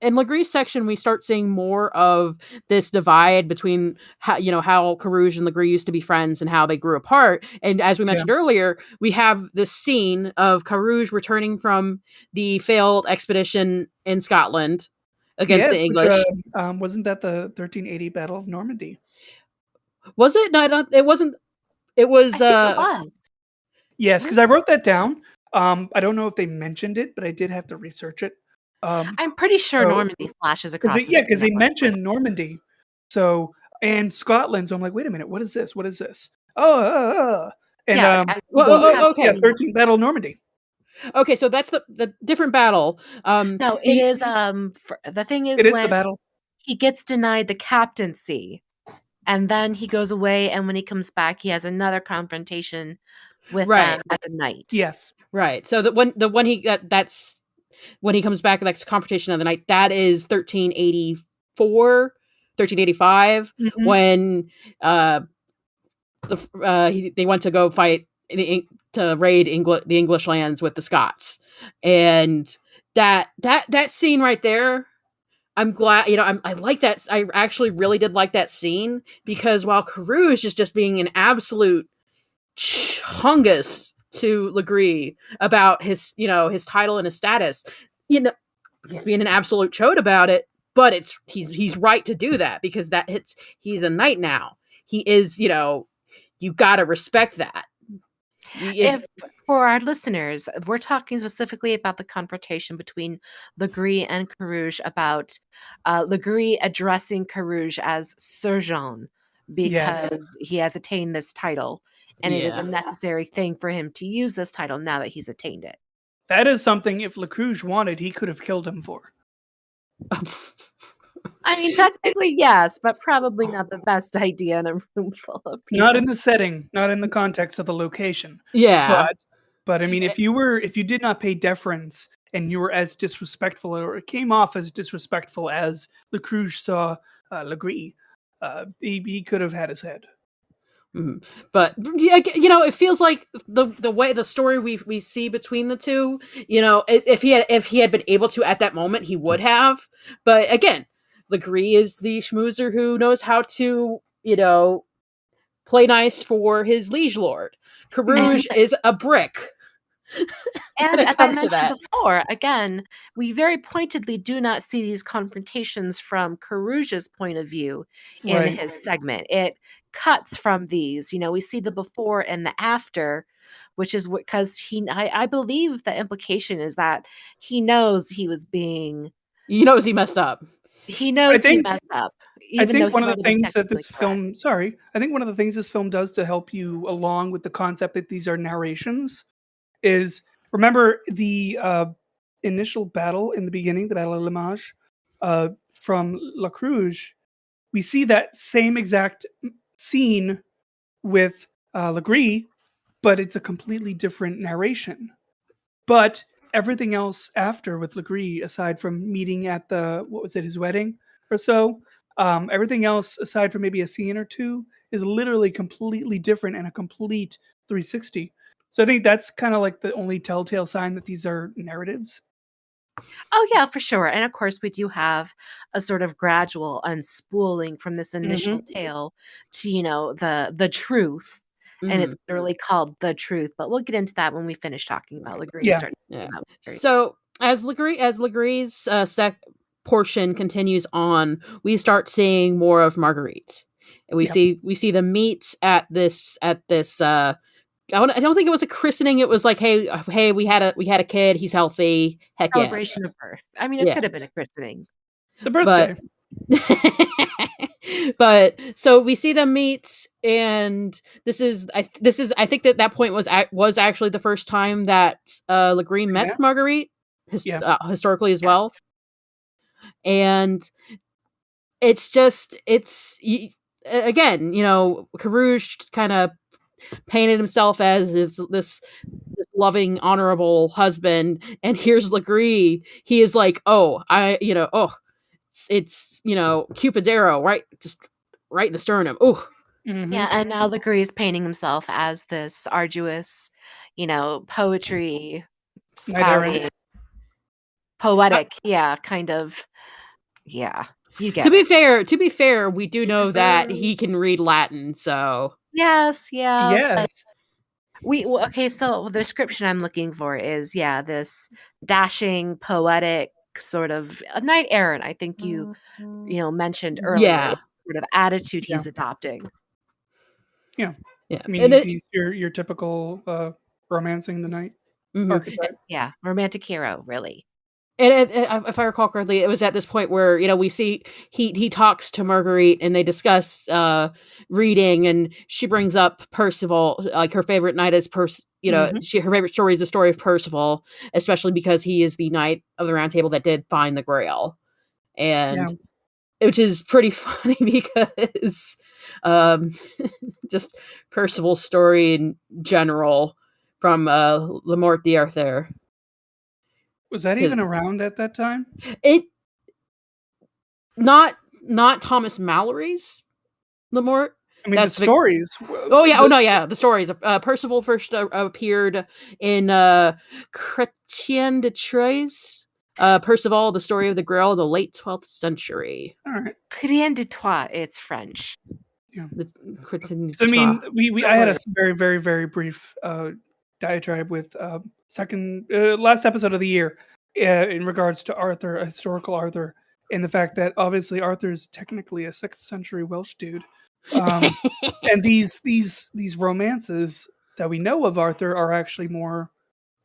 in Legree's section, we start seeing more of this divide between how Carouge and Legree used to be friends and how they grew apart. And as we mentioned earlier, we have this scene of Carouge returning from the failed expedition in Scotland against the Yes, which English. wasn't that the 1380 Battle of Normandy? Was it? No, it wasn't. It was. I think it was. Yes, because I wrote that down. I don't know if they mentioned it, but I did have to research it. I'm pretty sure So- Normandy flashes across the because screen they at one point. mentioned Normandy, so and Scotland. So I'm like, wait a minute, what is this? What is this? Oh, and Yeah, okay. 13th Battle of Normandy. Okay, so that's the different battle. No, it is. The thing is, It is the when battle. he gets denied the captaincy, and then he goes away, and when he comes back, he has another confrontation with Right. them as a knight. Yes. Right. So that's when he comes back, that's confrontation of the night. That is 1384, 1385, Mhm. when they went to go fight to raid the English lands with the Scots, and that scene right there. I'm glad, I like that. I actually really did like that scene because while Carouge is just being an absolute chungus to Legree about his title and his status, he's being an absolute chode about it, but he's right to do that because he's a knight now. He is, you gotta respect that. If for our listeners, we're talking specifically about the confrontation between Legree and Carouge about Legree addressing Carouge as Sir Jean because he has attained this title, and it is a necessary thing for him to use this title now that he's attained it. That is something if Lecrouge wanted, he could have killed him for. I mean, technically, yes, but probably not the best idea in a room full of people. Not in the setting, not in the context of the location. Yeah. But I mean, if you did not pay deference and you were as disrespectful, or it came off as disrespectful as Lecrouge saw Legree, he could have had his head. Mm-hmm. But it feels like the way the story we see between the two, if he had been able to at that moment, he would have. But again, Legree is the schmoozer who knows how to play nice for his liege lord. Carouge is a brick. And as I mentioned before, again, we very pointedly do not see these confrontations from Carouge's point of view in his segment. It cuts from these. We see the before and the after, which is because I believe the implication is that he knows he was being. He knows he messed up. He knows he messed up. I Even though think he one of might the have been things that this technically correct. film, I think one of the things this film does to help you along with the concept that these are narrations is remember the initial battle in the beginning, the Battle of Limage, from La Cruz. We see that same exact scene with Legree, but it's a completely different narration. But everything else after with Legree, aside from meeting at his wedding or so, everything else aside from maybe a scene or two is literally completely different and a complete 360. So I think that's kind of like the only telltale sign that these are narratives. Oh yeah, for sure. And of course we do have a sort of gradual unspooling from this initial tale to, the truth. And it's literally called The Truth, but we'll get into that when we finish talking about Legree. Yeah. So as Legree's portion continues on, we start seeing more of Marguerite. And we see the meet at this I don't think it was a christening. It was like, hey, we had a kid. He's healthy. Heck yes. Celebration of birth. I mean, it could have been a christening. It's a birthday. But so we see them meet, and this is I think that point was actually the first time that Legree met Marguerite historically as well. And it's again, Carouge kind of painted himself as this loving, honorable husband, and here's Legree. He is like, it's Cupid's arrow, right, just right in the sternum. Oh, yeah. And now Legree is painting himself as this arduous, poetry spouting, poetic, kind of, you get. To be fair, we do know that he can read Latin, so yes. Okay, so the description I'm looking for is this dashing, poetic sort of a knight errant. I think you mentioned earlier, sort of attitude he's adopting. Yeah. I mean, he's your typical romancing the knight archetype. Yeah, romantic hero, really. And if I recall correctly, it was at this point where we see he talks to Marguerite and they discuss reading, and she brings up Percival, like her favorite knight is her favorite story is the story of Percival, especially because he is the knight of the Round Table that did find the Grail, and which is pretty funny because just Percival's story in general from Le Morte d'Arthur. Was that even around at that time? Not Thomas Mallory's Le Morte. I mean, the stories. The stories. Percival first appeared in Chrétien de Troyes. Percival, the story of the Grail, the late 12th century. All right. Chrétien de Troyes, it's French. Yeah. I mean, I had a very, very, very brief diatribe with last episode of the year in regards to Arthur, historical Arthur, and the fact that obviously Arthur's technically a 6th century Welsh dude, and these romances that we know of Arthur are actually more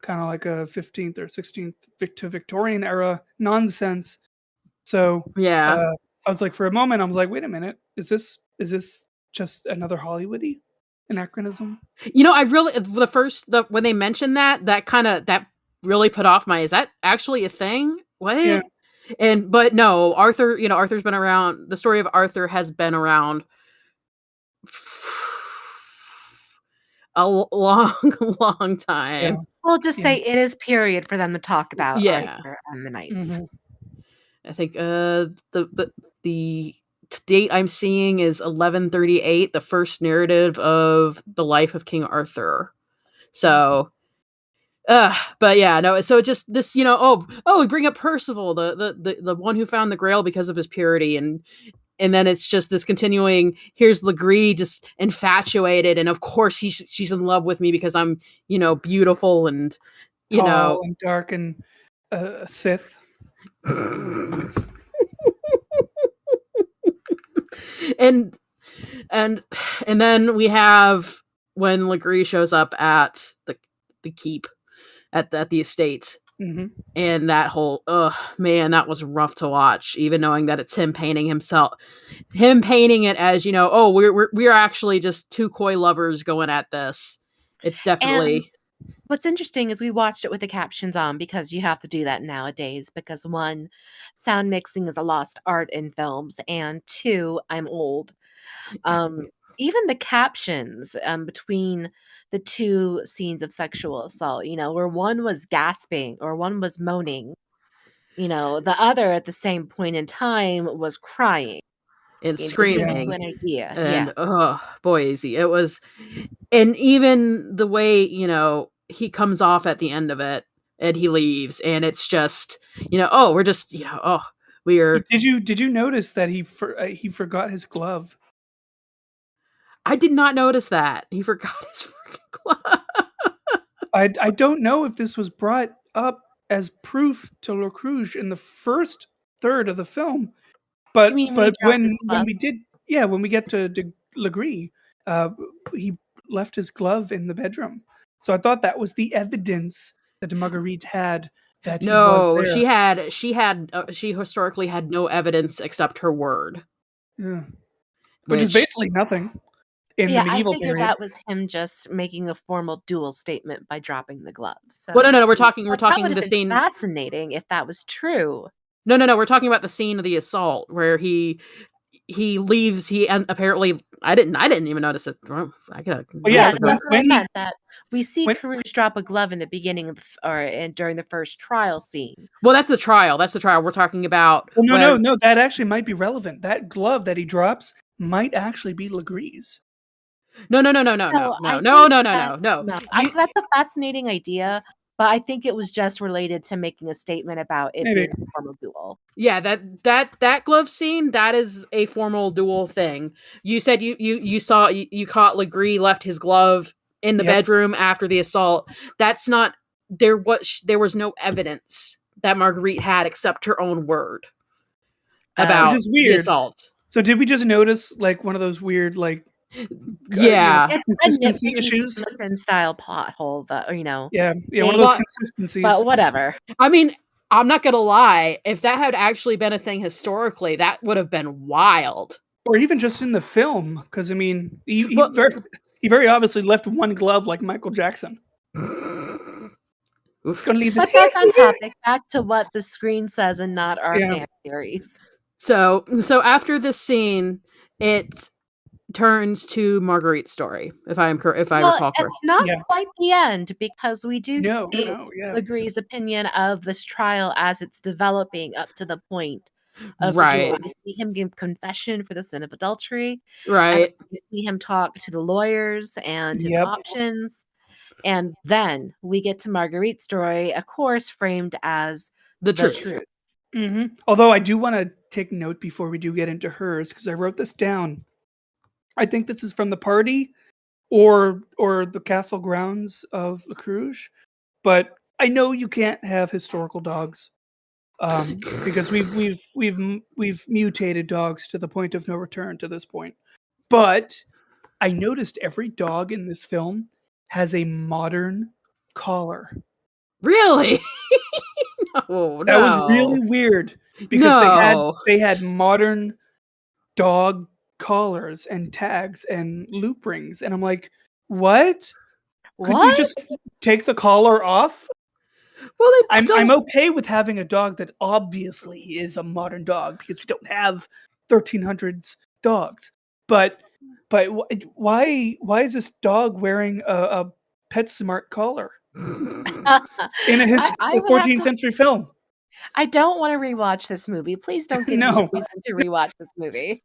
kind of like a 15th or 16th to Victorian era nonsense. So I was like, for a moment, I was like, wait a minute, is this just another Hollywoody anachronism? When they mentioned that really put off is that actually a thing? What? Yeah. But no, Arthur, Arthur's been around. The story of Arthur has been around a long time. Yeah. We'll just say it is period for them to talk about Arthur and the knights. I think the date I'm seeing is 1138, the first narrative of the life of King Arthur. So, but yeah, no. So just this, we bring up Percival, the one who found the Grail because of his purity, and then it's just this continuing. Here's Legree just infatuated, and of course she's in love with me because I'm, beautiful and tall and dark and Sith. and then we have when Legree shows up at the keep at the estate. Mm-hmm. And that whole, man, that was rough to watch. Even knowing that it's him painting it as, we're actually just two coy lovers going at this. It's definitely. And what's interesting is we watched it with the captions on because you have to do that nowadays because one, sound mixing is a lost art in films, and two, I'm old. Even the captions between the two scenes of sexual assault, where one was gasping or one was moaning, the other at the same point in time was crying. And To give you screaming. an idea. And Yeah. oh boy, easy. It was, and even the way, he comes off at the end of it and he leaves and it's just, we're just, we're. Did you notice that he forgot his glove? I did not notice that. He forgot his freaking glove. I don't know if this was brought up as proof to LaCrouge in the first third of the film, but You mean when he dropped his glove? when we get to Legree, he left his glove in the bedroom. So I thought that was the evidence that Marguerite had that he was there. She historically had no evidence except her word. Yeah. Which is basically nothing in the medieval I figured period. that was him just making a formal dual statement by dropping the gloves. So. Well, no, we're talking that would the have been scene. Fascinating if that was true. No, we're talking about the scene of the assault where he leaves. Apparently, I didn't even notice it. That's what I meant. That we see Carouge drop a glove in the beginning of during the first trial scene. Well, that's the trial. We're talking about. Well, no. That actually might be relevant. That glove that he drops might actually be Legree's. No. That's a fascinating idea, but I think it was just related to making a statement about it being a formal duel. Yeah, that glove scene, that is a formal duel thing. You said you caught Legree left his glove in the bedroom after the assault. That's not there was no evidence that Marguerite had except her own word about which is weird. The assault. So did we just notice like one of those weird consistency issues style pothole that one of those consistencies, but whatever. I mean, I'm not gonna lie, if that had actually been a thing historically, that would have been wild. Or even just in the film, because I mean he very obviously left one glove like Michael Jackson. It's gonna leave this. But back on topic, back to what the screen says and not our fan theories. So after this scene, it turns to Marguerite's story, if I recall correctly. It's not quite the end because we do see Legree's opinion of this trial as it's developing up to the point of the duel. We see him give confession for the sin of adultery. Right. We see him talk to the lawyers and his options. And then we get to Marguerite's story, of course, framed as the truth. Mm-hmm. Although I do want to take note before we do get into hers, because I wrote this down. I think this is from the party or the castle grounds of LaCrouge, but I know you can't have historical dogs because we've mutated dogs to the point of no return to this point. But I noticed every dog in this film has a modern collar. Really? No. That was really weird because they had modern dog collars and tags and loop rings, and I'm like, what? Could you just take the collar off? Well, I'm okay with having a dog that obviously is a modern dog because we don't have 1300s dogs. But why is this dog wearing a PetSmart collar in a 14th century film? I don't want to rewatch this movie. Please don't give me a reason to rewatch this movie.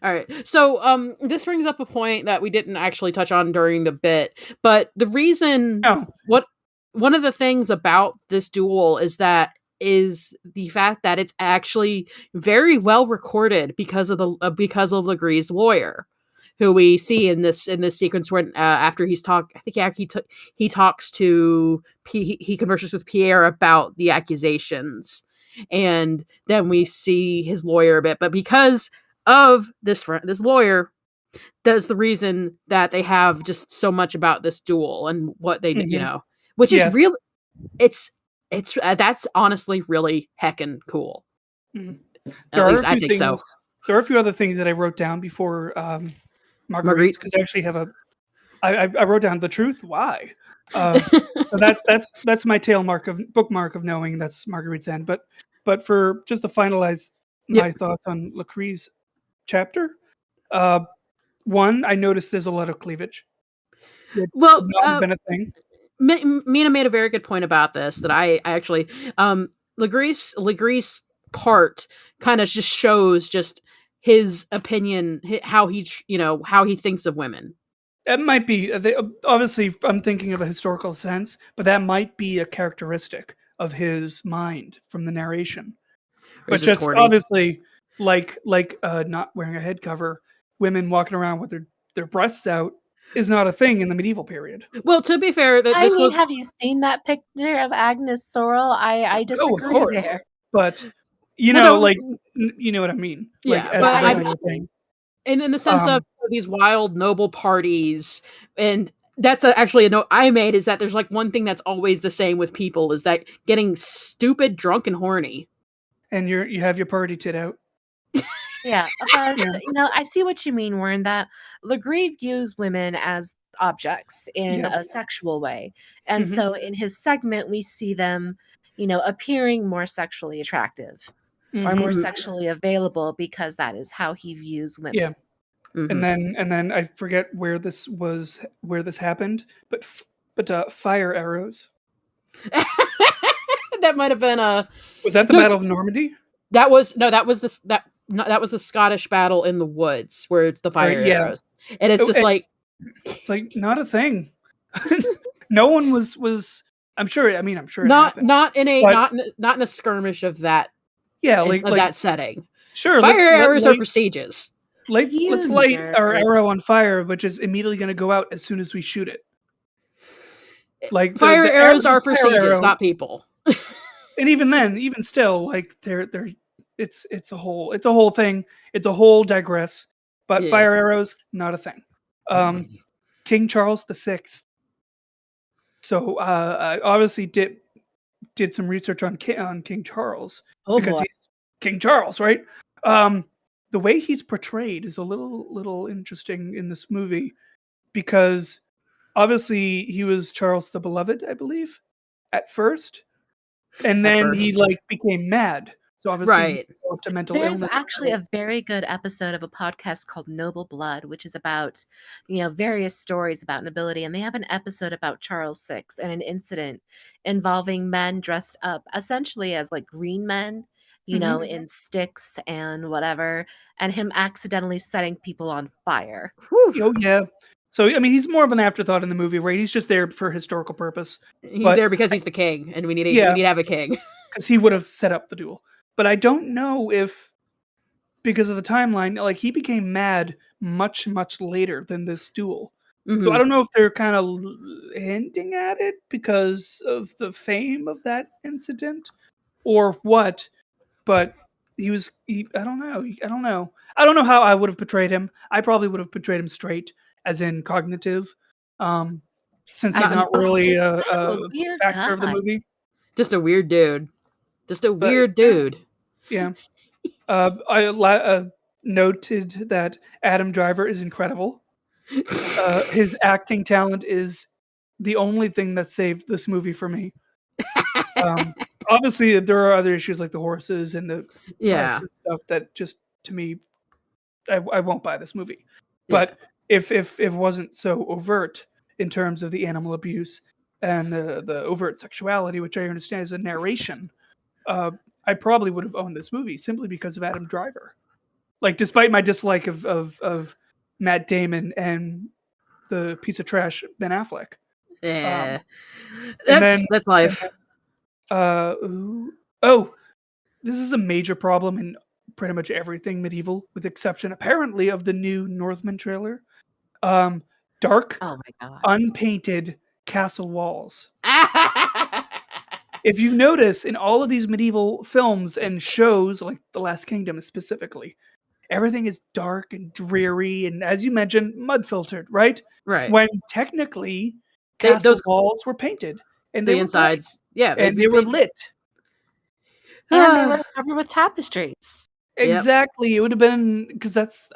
All right. So this brings up a point that we didn't actually touch on during the bit, but the reason one of the things about this duel is the fact that it's actually very well recorded because of Legree's lawyer, who we see in this sequence when after he converses with Pierre about the accusations, and then we see his lawyer a bit, but because of this lawyer, that's the reason that they have just so much about this duel and what they, Mhm. which is Yes. really, it's that's honestly really heckin' cool. Mhm. At least I think so. There are a few other things that I wrote down before Marguerite's, because I actually have I wrote down the truth. Why? So that's my bookmark of knowing that's Marguerite's end. But for just to finalize Yep. my thoughts on Lacree's chapter, uh, one, I noticed there's a lot of cleavage. It Well, should not have been a thing. Mina made a very good point about this that I actually Legree's part kind of just shows just his opinion, how he how he thinks of women. It might be obviously I'm thinking of a historical sense, but that might be a characteristic of his mind from the narration. Or But is this just corny? obviously, like not wearing a head cover, women walking around with their breasts out is not a thing in the medieval period. Well, to be fair, that I this mean, was have you seen that picture of Agnes Sorrel? I Oh, of disagree course, there. but well, like you know what I mean, like yeah, as but a I regular thing. in the sense of Um, these wild noble parties, and that's actually a note I made, is that there's like one thing that's always the same with people, is that getting stupid, drunk, and horny. and you have your party tit out. Yeah, but Yeah. I see what you mean, Warren, that Legree views women as objects in Yeah. a sexual way. And Mhm. so in his segment, we see them, appearing more sexually attractive or more Mhm. sexually available because that is how he views Yeah. women. And then I forget where this happened, but fire arrows. That might have been Was that the no, Battle of Normandy? that was the Scottish battle in the woods where it's the fire Yeah. arrows, and it's Oh, just like it's like not a thing. No one was. I'm sure. I mean, I'm sure it happened. not in a But not in a skirmish of that yeah, of that setting. sure. Fire Let's arrows are for sieges. You light our nerd. arrow on fire, which is immediately going to go out as soon as we shoot it. Like Fire arrows the are for fire sieges, arrow, not people. and even then, even still, like they're it's a whole thing. It's a whole digress. But Yeah. fire arrows, not a thing. King Charles VI. So I obviously did some research on King Charles Oh because boy. he's King Charles, right? The way he's portrayed is a little interesting in this movie because obviously he was Charles the Beloved, I believe, at first, and At then he first. like became mad. So obviously he Right. developed a mental There's illness. actually a very good episode of a podcast called Noble Blood, which is about, various stories about nobility. And they have an episode about Charles VI and an incident involving men dressed up essentially as like green men, Mhm. in sticks and whatever, and him accidentally setting people on fire. Whew. Oh yeah. So I mean, he's more of an afterthought in the movie, right? He's just there for historical purpose. He's But there because he's the king, and we need yeah, to have a king. because he would have set up the duel. But I don't know if because of the timeline, like he became mad much later than this duel. So I don't know if they're kind of hinting at it because of the fame of that incident or what. But I don't know. I don't know how I would have portrayed him. I probably would have portrayed him straight, as in cognitive, since he's not really Just a, kind of a a weird factor of the guy. movie. Just a weird dude. Just a But weird dude. yeah. I noted that Adam Driver is incredible. His acting talent is the only thing that saved this movie for me. Obviously, there are other issues like the horses and the Yeah. press and stuff that just, to me, I won't buy this movie. Yeah. But if it wasn't so overt in terms of the animal abuse and the overt sexuality, which I understand is a narration, I probably would have owned this movie simply because of Adam Driver. Like, despite my dislike of Matt Damon and the piece of trash Ben Affleck. Yeah. And then That's life. this is a major problem in pretty much everything medieval, with exception apparently of the new Northman trailer. Dark, Oh my god. unpainted castle walls. If you notice in all of these medieval films and shows, like The Last Kingdom specifically, everything is dark and dreary, and as you mentioned, mud filtered, right? Right. When technically They castle those walls were painted and they the were bright insides. Yeah, and they were lit. And they were covered with tapestries. Yep. Exactly. It would have been because that's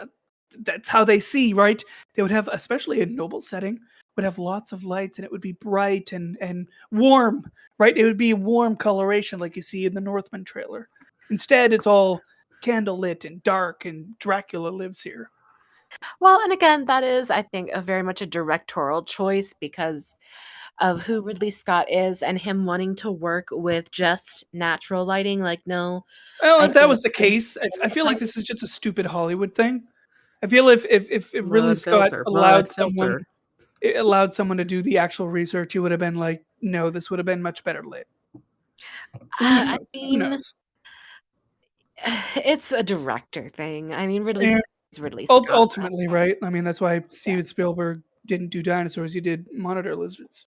how they see, right? They would have, especially a noble setting, would have lots of lights and it would be bright and warm, right? It would be warm coloration like you see in the Northman trailer. Instead, it's all candlelit and dark, and Dracula lives here. Well, and again, that is, I think, a very much a directorial choice because of who Ridley Scott is and him wanting to work with just natural lighting. Like, no, Well, I if that think was the in case, I feel like this is just a stupid Hollywood thing. I feel if Ridley Mud Scott filter. allowed Mud someone filter. it allowed someone to do the actual research, he would have been like, no, this would have been much better lit. But who I knows? Who mean, knows? it's a director thing. I mean, Ridley And Scott is Ridley Scott. ultimately, right? I mean, that's why Steven Spielberg didn't do dinosaurs; he did monitor lizards.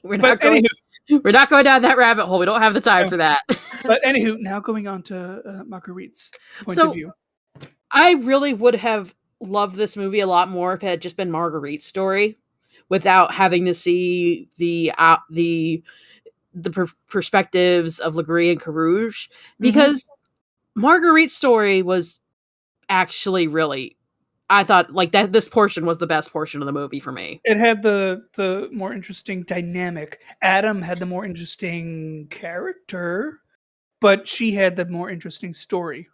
We're But not going. anywho, We're not going down that rabbit hole. We don't have the time no. for that. But anywho, now going on to Marguerite's point of So view. I really would have loved this movie a lot more if it had just been Marguerite's story, without having to see the perspectives of Legree and Carouge, because Marguerite's story was actually really, I thought, like, that this portion was the best portion of the movie for me. It had the more interesting dynamic. Adam had the more interesting character, but she had the more interesting story.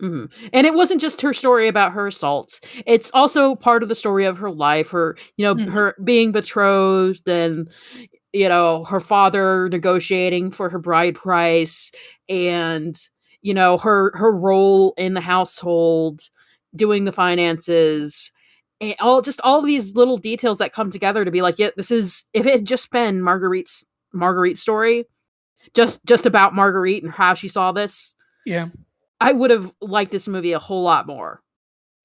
Mm-hmm. And it wasn't just her story about her assaults. It's also part of the story of her life, her, her being betrothed, and, her father negotiating for her bride price, and, her role in the household, doing the finances, and all these little details that come together to be like, yeah, this is, if it had just been Marguerite's story, just about Marguerite and how she saw this. Yeah. I would have liked this movie a whole lot more.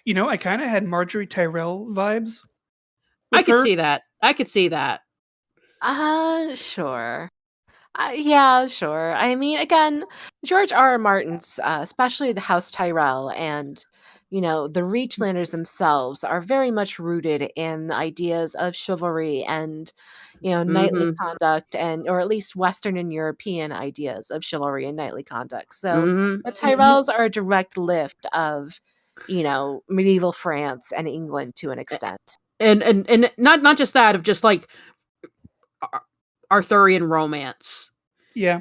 I kind of had Marjorie Tyrell vibes. I could see that. Sure. Yeah, sure. I mean, again, George R. Martin's, especially the House Tyrell and, the Reachlanders themselves are very much rooted in ideas of chivalry and, knightly conduct, or at least Western and European ideas of chivalry and knightly conduct. So the Tyrells are a direct lift of, medieval France and England to an extent. And not just that, of just like Arthurian romance. Yeah.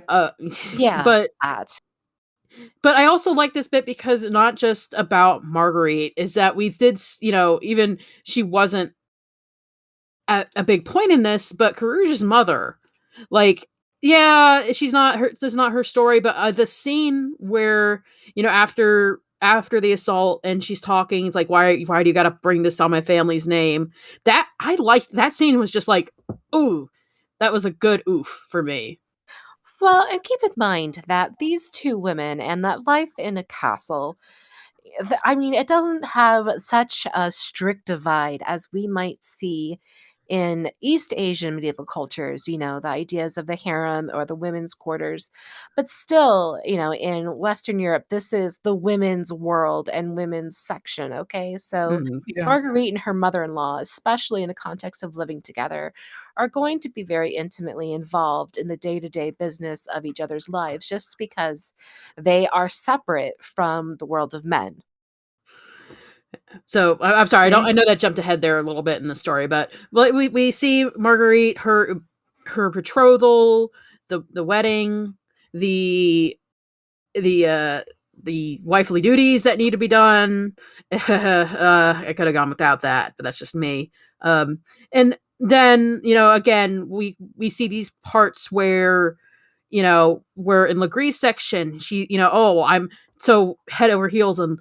Yeah. But I also like this bit because not just about Marguerite, is that we did, even she wasn't at a big point in this, but Carouge's mother, like, yeah, this is not her story, but the scene where, after the assault and she's talking, it's like, why do you got to bring this on my family's name? That I liked. That scene was just like, ooh, that was a good oof for me. Well, and keep in mind that these two women and that life in a castle, I mean, it doesn't have such a strict divide as we might see in East Asian medieval cultures, the ideas of the harem or the women's quarters. But still, in Western Europe, this is the women's world and women's section, okay? So Yeah. Marguerite and her mother in law, especially in the context of living together, are going to be very intimately involved in the day to day business of each other's lives just because they are separate from the world of men. So I'm sorry, I know that jumped ahead there a little bit in the story, but we see Marguerite, her betrothal, the wedding, the wifely duties that need to be done. I could have gone without that, but that's just me. And then, again, we see these parts where, where in Legree's section, she, I'm so head over heels and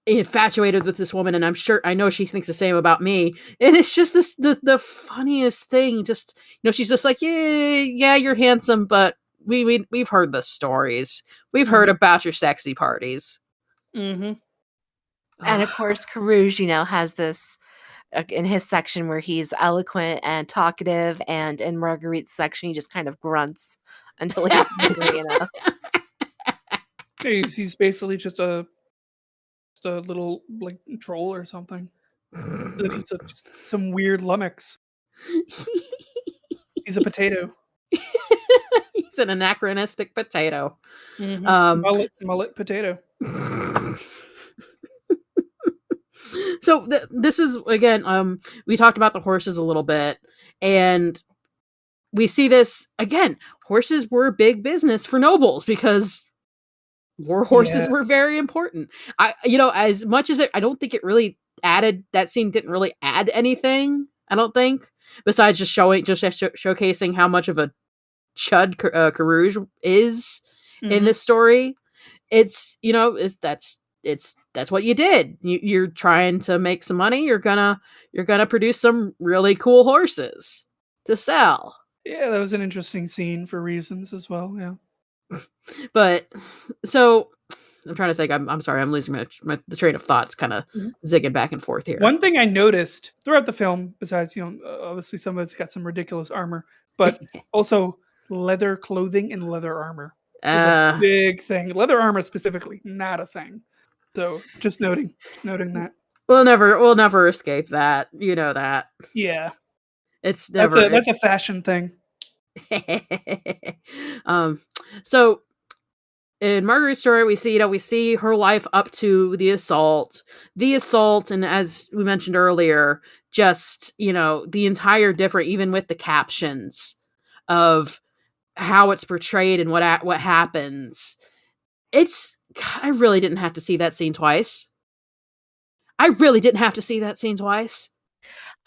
infatuated with this woman, and I know she thinks the same about me, and it's just the funniest thing. Just, she's just like, yeah, you're handsome, but we've heard the stories, we've heard about your sexy parties. And of course, Carouge, has this in his section where he's eloquent and talkative, and in Marguerite's section he just kind of grunts until he's angry enough. He's basically just a just a little like troll or something. That eats just some weird lummox. He's a potato. He's an anachronistic potato. Mullet potato. So this is again. We talked about the horses a little bit, and we see this again. Horses were big business for nobles because war horses were very important. As much as I don't think it really added. That scene didn't really add anything. I don't think, besides just showcasing how much of a chud Carouge is in this story. It's that's what you did. You're trying to make some money. You're gonna produce some really cool horses to sell. Yeah, that was an interesting scene for reasons as well. Yeah, but so I'm trying to think. I'm sorry. I'm losing the train of thoughts, kind of zigging back and forth here. One thing I noticed throughout the film, besides obviously some of it's got some ridiculous armor, but also leather clothing and leather armor. It's a big thing. Leather armor specifically, not a thing. So just noting that. We'll never escape that. You know that. Yeah. It's never that's a fashion thing. So in Marguerite's story, we see her life up to the assault, and as we mentioned earlier, just the entire different, even with the captions of how it's portrayed and what happens. I really didn't have to see that scene twice.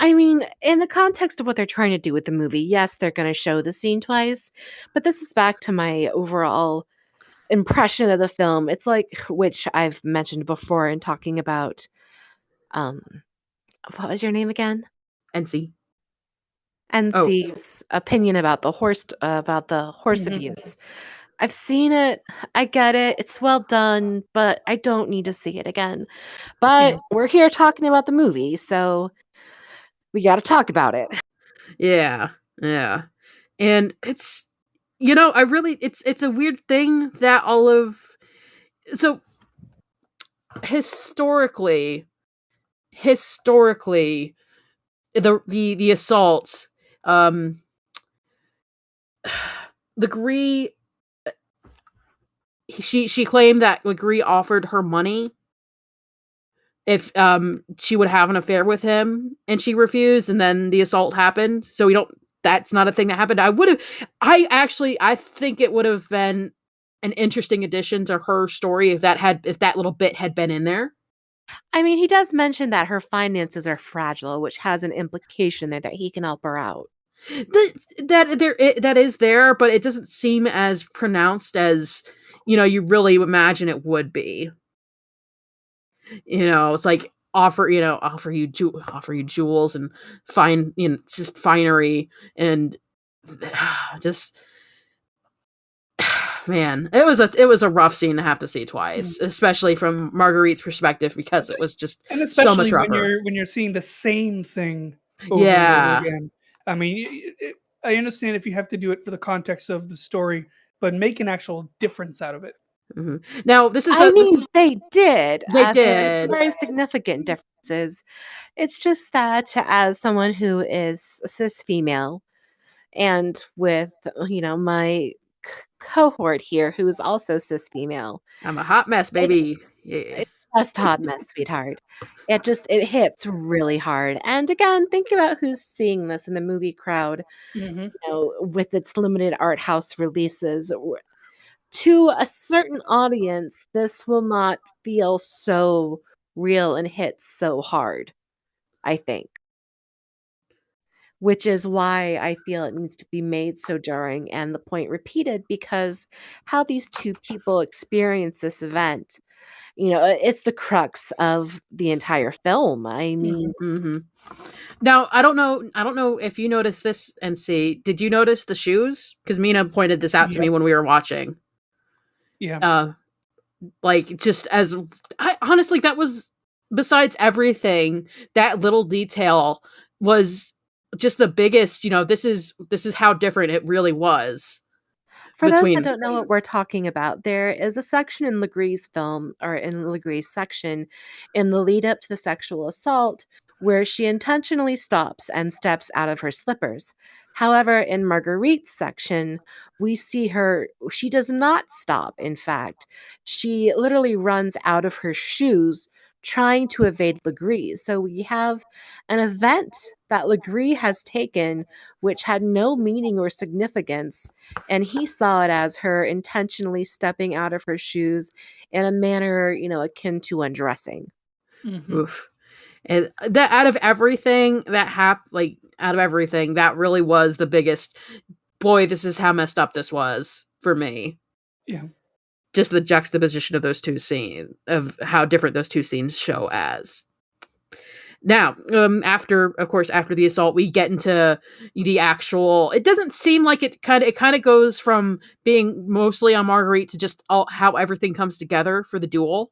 I mean, in the context of what they're trying to do with the movie, yes, they're going to show the scene twice, but this is back to my overall impression of the film. It's like, which I've mentioned before in talking about, what was your name again? NC's opinion about the horse abuse. I've seen it. I get it. It's well done, but I don't need to see it again. But we're here talking about the movie, so we got to talk about it. Yeah. And it's, it's a weird thing that so historically, the assault, Legree, she claimed that Legree offered her money if she would have an affair with him, and she refused, and then the assault happened. So that's not a thing that happened. I think it would have been an interesting addition to her story if that little bit had been in there. I mean, he does mention that her finances are fragile, which has an implication there that he can help her out. That is there, but it doesn't seem as pronounced as you really imagine it would be. It's like offer you jewels and just finery and just man, it was a rough scene to have to see twice, especially from Marguerite's perspective, because it was just so much rougher. when you're seeing the same thing over and over again. I mean, I understand if you have to do it for the context of the story, but make an actual difference out of it. Mm-hmm. Now, they did. They did. Very significant differences. It's just that as someone who is a cis female, and with my cohort here who is also cis female, I'm a hot mess, baby. It's just hot mess, sweetheart. It hits really hard. And again, think about who's seeing this in the movie crowd. With its limited art house releases. To a certain audience, this will not feel so real and hit so hard, I think. Which is why I feel it needs to be made so jarring and the point repeated, because how these two people experience this event, it's the crux of the entire film. I mean, Now, I don't know if you noticed this, NC. Did you notice the shoes? Because Mina pointed this out to me when we were watching. Yeah. Honestly, that was, besides everything, that little detail was just the biggest, this is how different it really was. For those that between. don't know what we're talking about, there is a section in Legree's film, or in Legree's section, in the lead up to the sexual assault, where she intentionally stops and steps out of her slippers. However, in Marguerite's section, we see her, she does not stop, in fact. She literally runs out of her shoes trying to evade Legree. So we have an event that Legree has taken which had no meaning or significance, and he saw it as her intentionally stepping out of her shoes in a manner, akin to undressing. Mm-hmm. Oof. And that out of everything that that really was the biggest. Boy, this is how messed up this was for me. Yeah. Just the juxtaposition of those two scenes, of how different those two scenes show as. Now, after the assault, we get into the actual. It doesn't seem like it kind of goes from being mostly on Marguerite to just how everything comes together for the duel.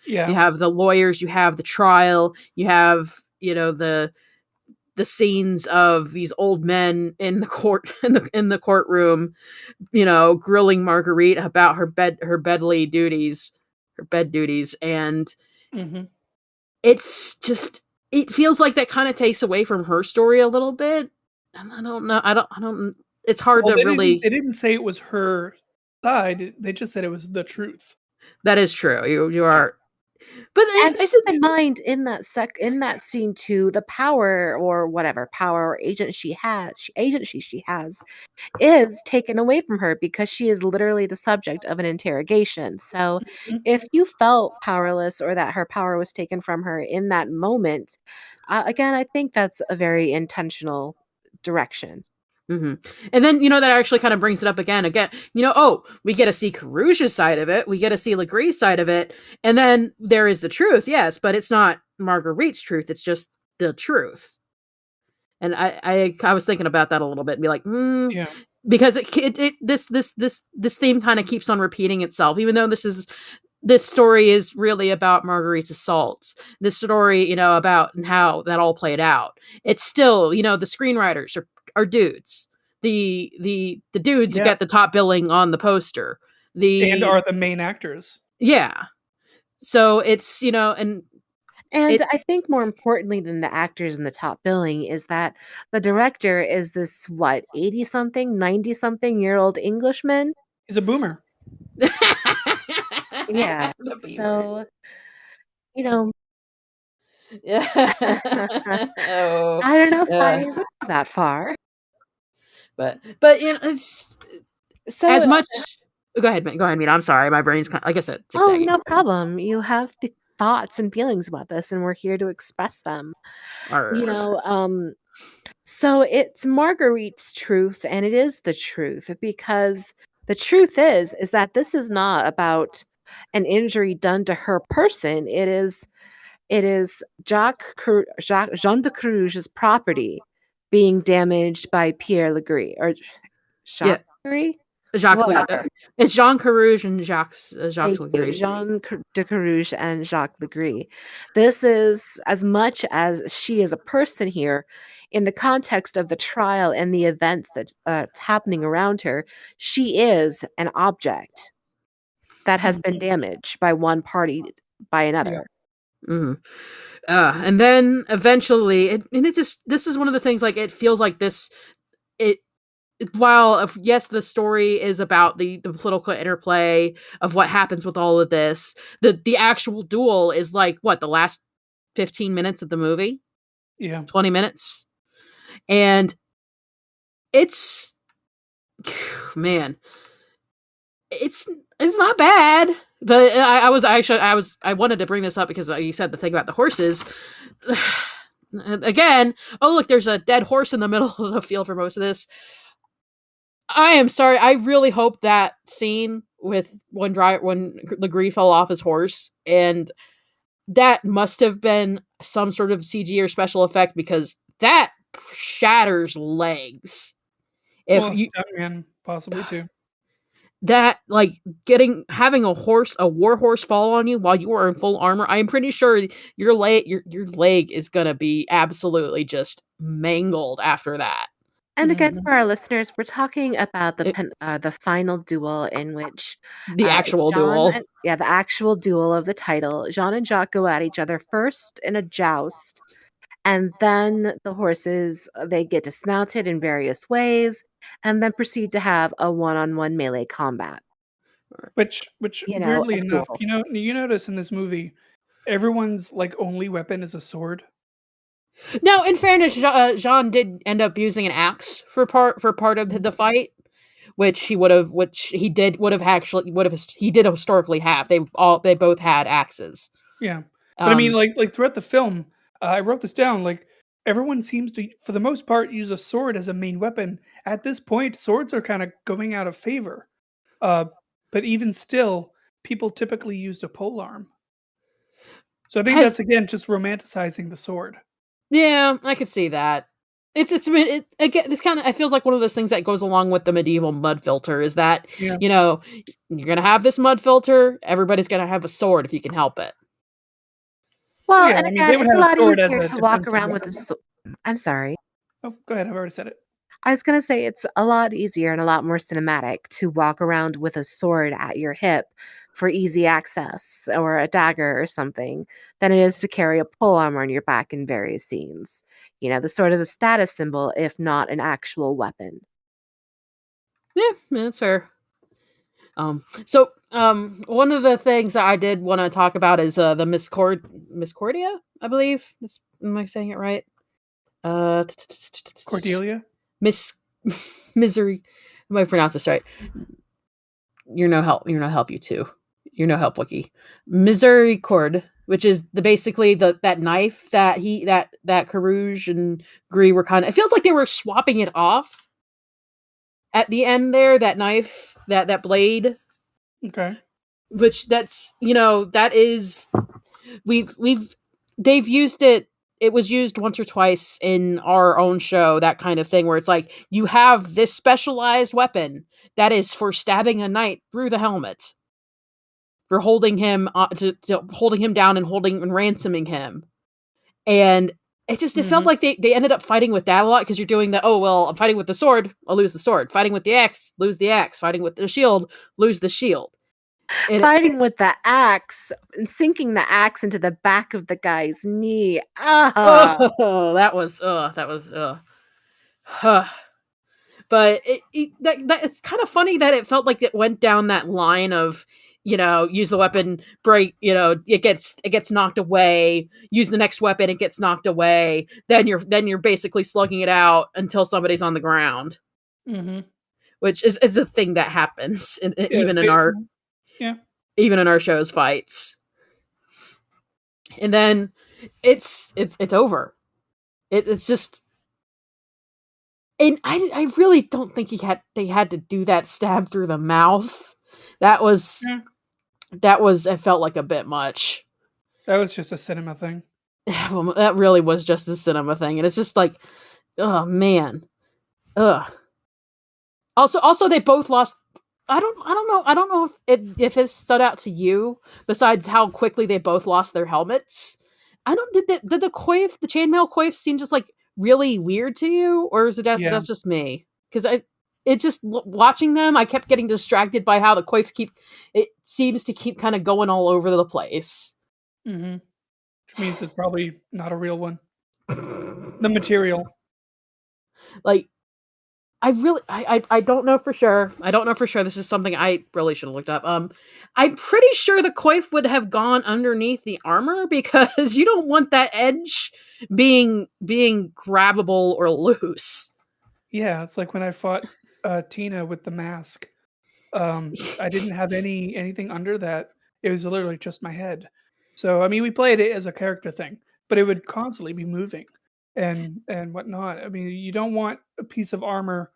Yeah. You have the lawyers, you have the trial, you have the scenes of these old men in the court in the courtroom, grilling Marguerite about her bed duties, and Mm-hmm. it's just. It feels like that kind of takes away from her story a little bit. And I don't know. I don't. It's hard to really. They didn't say it was her side. They just said it was the truth. That is true. You are. But and keep in mind in that scene too, the power or agency she has is taken away from her because she is literally the subject of an interrogation. So Mm-hmm. if you felt powerless or that her power was taken from her in that moment, again, I think that's a very intentional direction. Mm-hmm. And then, that actually kind of brings it up again. We get to see Carouge's side of it. We get to see Legree's side of it. And then there is the truth, yes, but it's not Marguerite's truth. It's just the truth. And I was thinking about that a little bit and be like, yeah. Because this theme kind of keeps on repeating itself, even though this story is really about Marguerite's assault. This story, about how that all played out. It's still, the screenwriters are dudes. The dudes who get the top billing on the poster. And are the main actors. Yeah. So it's, and I think more importantly than the actors in the top billing is that the director is this 80-something, 90-something-year-old Englishman. He's a boomer. Yeah. So, Yeah. I don't know if I went that far. But it's so as much. Go ahead, Mina. I'm sorry, my brain's like I said. Oh, no problem. You have the thoughts and feelings about this, and we're here to express them. Right. So it's Marguerite's truth, and it is the truth because the truth is that this is not about an injury done to her person. It is Jean de Carouge's property being damaged by Pierre Legree or Jacques Legree. It's Jean Carouge and Jacques Legree. Jean de Carouge and Jacques Legree. This is as much as she is a person here in the context of the trial and the events that's happening around her. She is an object that has been damaged by one party by another. Yeah. Mm-hmm. And then eventually, this is one of the things. Like it feels like this. While yes, the story is about the political interplay of what happens with all of this, the actual duel is like the last 15 minutes of the movie, 20 minutes, and it's man, it's not bad. But I wanted to bring this up because you said the thing about the horses. Again, oh look, there's a dead horse in the middle of the field for most of this. I am sorry. I really hope that scene with when Legree fell off his horse, and that must have been some sort of CG or special effect because that shatters legs. Stuntman possibly too. That having a war horse fall on you while you are in full armor. I am pretty sure your leg is gonna be absolutely just mangled after that. And again, for our listeners, we're talking about the final duel in which The actual Jean duel. the actual duel of the title. Jean and Jacques go at each other first in a joust, and then the horses they get dismounted in various ways, and then proceed to have a one-on-one melee combat. Which weirdly a enough, duel. you notice in this movie, everyone's like only weapon is a sword. Now, in fairness, Jean did end up using an axe for part of the fight, which he did historically have. They both had axes. Yeah, but I mean, like throughout the film, I wrote this down. Like everyone seems to, for the most part, use a sword as a main weapon. At this point, swords are kind of going out of favor. But even still, people typically used a polearm. So I think that's again just romanticizing the sword. Yeah, I could see that. Again, this kind of it feels like one of those things that goes along with the medieval mud filter. Is that you're gonna have this mud filter, everybody's gonna have a sword if you can help it. Well, and again, it's a lot easier to walk around with a sword. I'm sorry. Oh, go ahead. I've already said it. I was going to say it's a lot easier and a lot more cinematic to walk around with a sword at your hip for easy access or a dagger or something than it is to carry a polearm on your back in various scenes. The sword is a status symbol, if not an actual weapon. Yeah, that's fair. So one of the things that I did want to talk about is the Miscordia, I believe. Am I saying it right? Cordelia? Misery. Am I pronounce this right? You're no help, you too. You're no help, Wiki. Misericord, which is basically that knife that Carouge and Gris were kind of. It feels like they were swapping it off at the end there. That knife, that blade. Okay. Which that is they've used it. It was used once or twice in our own show, that kind of thing, where it's like you have this specialized weapon that is for stabbing a knight through the helmet, for holding him holding him down and ransoming him. And it felt like they ended up fighting with that a lot, because you're doing the, I'm fighting with the sword, I'll lose the sword. Fighting with the axe, lose the axe. Fighting with the shield, lose the shield. Fighting with the axe and sinking the axe into the back of the guy's knee. That was. But it's kind of funny that it felt like it went down that line of, use the weapon, break, it gets knocked away, use the next weapon, it gets knocked away, then you're basically slugging it out until somebody's on the ground. Mm-hmm. Which is a thing that happens even in our show's fights. And then it's over. It's just, and I really don't think they had to do that stab through the mouth. That was it felt like a bit much. That was just a cinema thing. Well, that really was just a cinema thing, and it's just like, oh man, ugh. Also, they both lost. I don't know if it stood out to you, besides how quickly they both lost their helmets. Did the coif, the chainmail coif, seem just like really weird to you, or is that's just me? Because watching them, I kept getting distracted by how the coifs seems to keep kind of going all over the place. Mm-hmm. Which means it's probably not a real one. The material. Like, I don't know for sure. I don't know for sure. This is something I really should have looked up. I'm pretty sure the coif would have gone underneath the armor, because you don't want that edge being grabbable or loose. Yeah, it's like when I fought Tina with the mask. I didn't have anything under that. It was literally just my head. So I mean, we played it as a character thing, but it would constantly be moving and whatnot. I mean, you don't want a piece of armor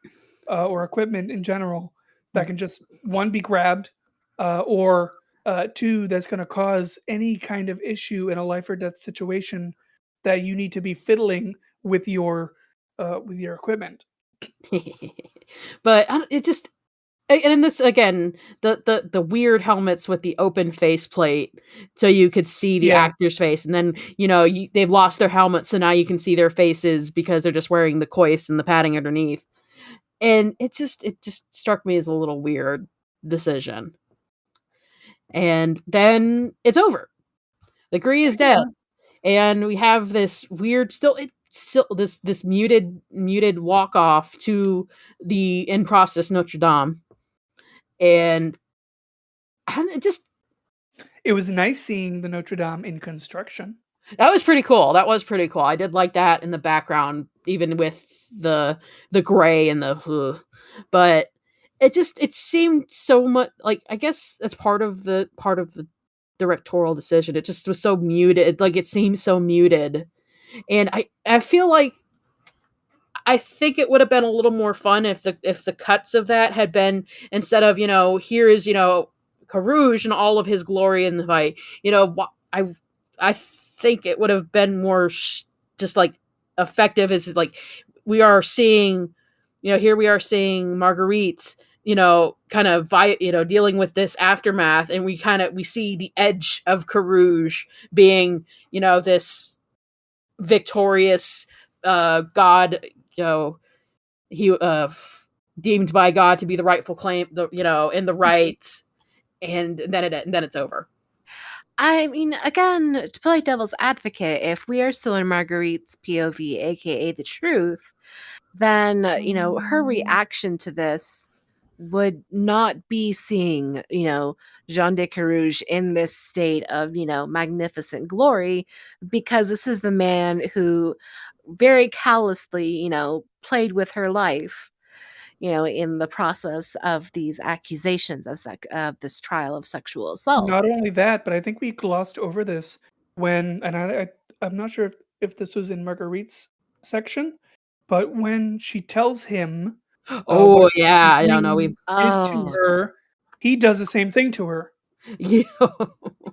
or equipment in general that can just, one, be grabbed, or two, that's going to cause any kind of issue in a life or death situation that you need to be fiddling with your equipment. But it just, and in this again, the weird helmets with the open face plate, so you could see the actor's face, and then they've lost their helmets, so now you can see their faces because they're just wearing the coifs and the padding underneath. And it just struck me as a little weird decision. And then it's over. The Kree is dead. And we have this weird still this muted walk off to the in process Notre Dame. And it was nice seeing the Notre Dame in construction. That was pretty cool. I did like that in the background, even with the gray and the but it seemed so much like, I guess that's part of the directorial decision. It just was so muted. Like, it seemed so muted. And I feel like I think it would have been a little more fun if the cuts of that had been, instead of, here is, Carouge and all of his glory in the fight. I think it would have been more just like effective. Is like, we are seeing, here we are seeing Marguerite, kind of dealing with this aftermath, and we see the edge of Carouge being, this victorious god, he deemed by God to be the rightful claim, in the right, and then it's over. I mean, again, to play devil's advocate, if we are still in Marguerite's POV, aka the truth, then, her reaction to this would not be seeing, Jean de Carouge in this state of, magnificent glory, because this is the man who very callously, played with her life, in the process of these accusations of this trial of sexual assault. Not only that, but I think we glossed over this when, and I'm not sure if this was in Marguerite's section, but when she tells him, oh yeah, I don't know, we did to her, he does the same thing to her.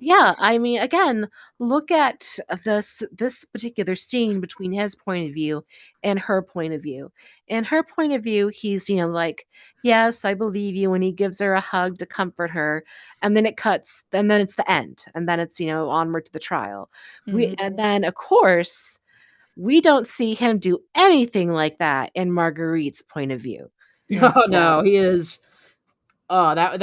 Yeah, I mean, again, look at this particular scene between his point of view and her point of view. In her point of view, he's, like, yes, I believe you, and he gives her a hug to comfort her, and then it cuts, and then it's the end, and then it's, onward to the trial. And then, of course, we don't see him do anything like that in Marguerite's point of view. Yeah. Oh no, he is. Oh, that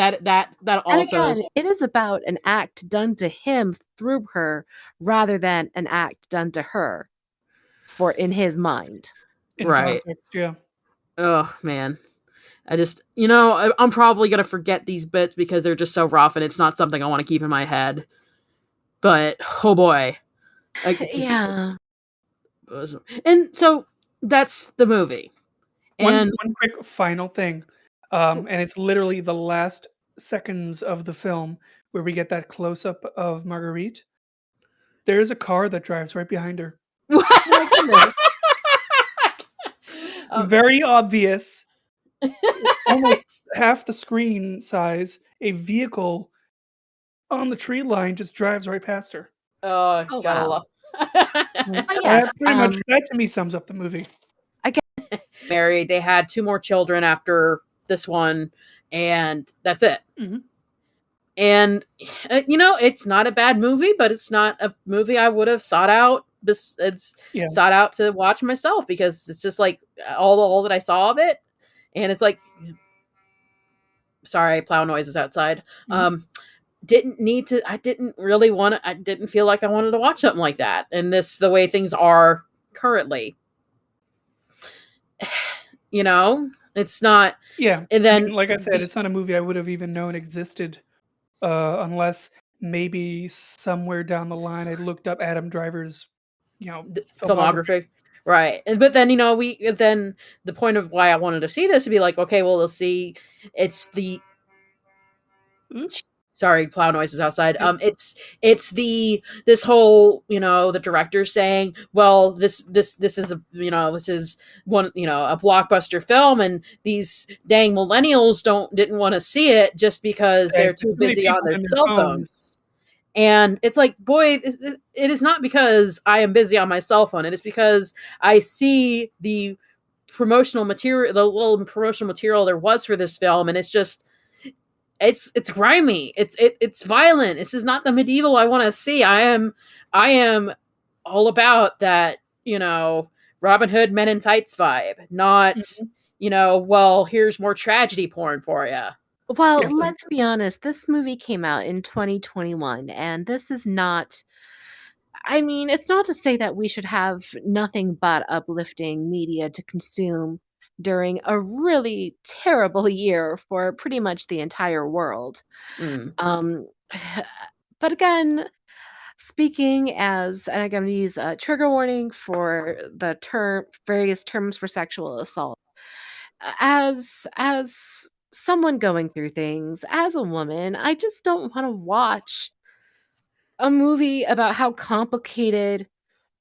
also. And again, it is about an act done to him through her, rather than an act done to her, in his mind. Right. Context, yeah. Oh man, I just, I'm probably gonna forget these bits because they're just so rough, and it's not something I want to keep in my head. But oh boy, Yeah. And so that's the movie. And one quick final thing, and it's literally the last seconds of the film where we get that close up of Marguerite. There's a car that drives right behind her. Oh my goodness. Very obvious. Almost half the screen size. A vehicle on the tree line just drives right past her. Oh, gotta wow. love. Yes, pretty much that to me sums up the movie. Married, they had 2 more children after this one, and that's it. Mm-hmm. And it's not a bad movie, but it's not a movie I would have sought out. Sought out to watch myself, because it's just like all that I saw of it, and it's like, sorry, plow noises outside. Mm-hmm. I didn't feel like I wanted to watch something like that. And the way things are currently, it's not. Yeah. And then, like I said, it's not a movie I would have even known existed, unless maybe somewhere down the line I looked up Adam Driver's, filmography. Right. But then, then the point of why I wanted to see this would be like, okay, well, we'll see. It's the, sorry, plow noises outside. It's this whole, the director saying, well, this is this is one, a blockbuster film, and these dang millennials didn't want to see it just because they're too busy on their cell phones. And it's like, boy, it is not because I am busy on my cell phone. It is because I see the promotional material, the little promotional material there was for this film, and it's just, it's grimy. It's violent. This is not the medieval I want to see. I am all about that, Robin Hood Men in Tights vibe, not, well, here's more tragedy porn for you. Well, let's be honest. This movie came out in 2021, and this is not. I mean, it's not to say that we should have nothing but uplifting media to consume during a really terrible year for pretty much the entire world. Um, but again, speaking as, and I'm going to use a trigger warning for the various terms for sexual assault. As someone going through things, as a woman, I just don't want to watch a movie about how complicated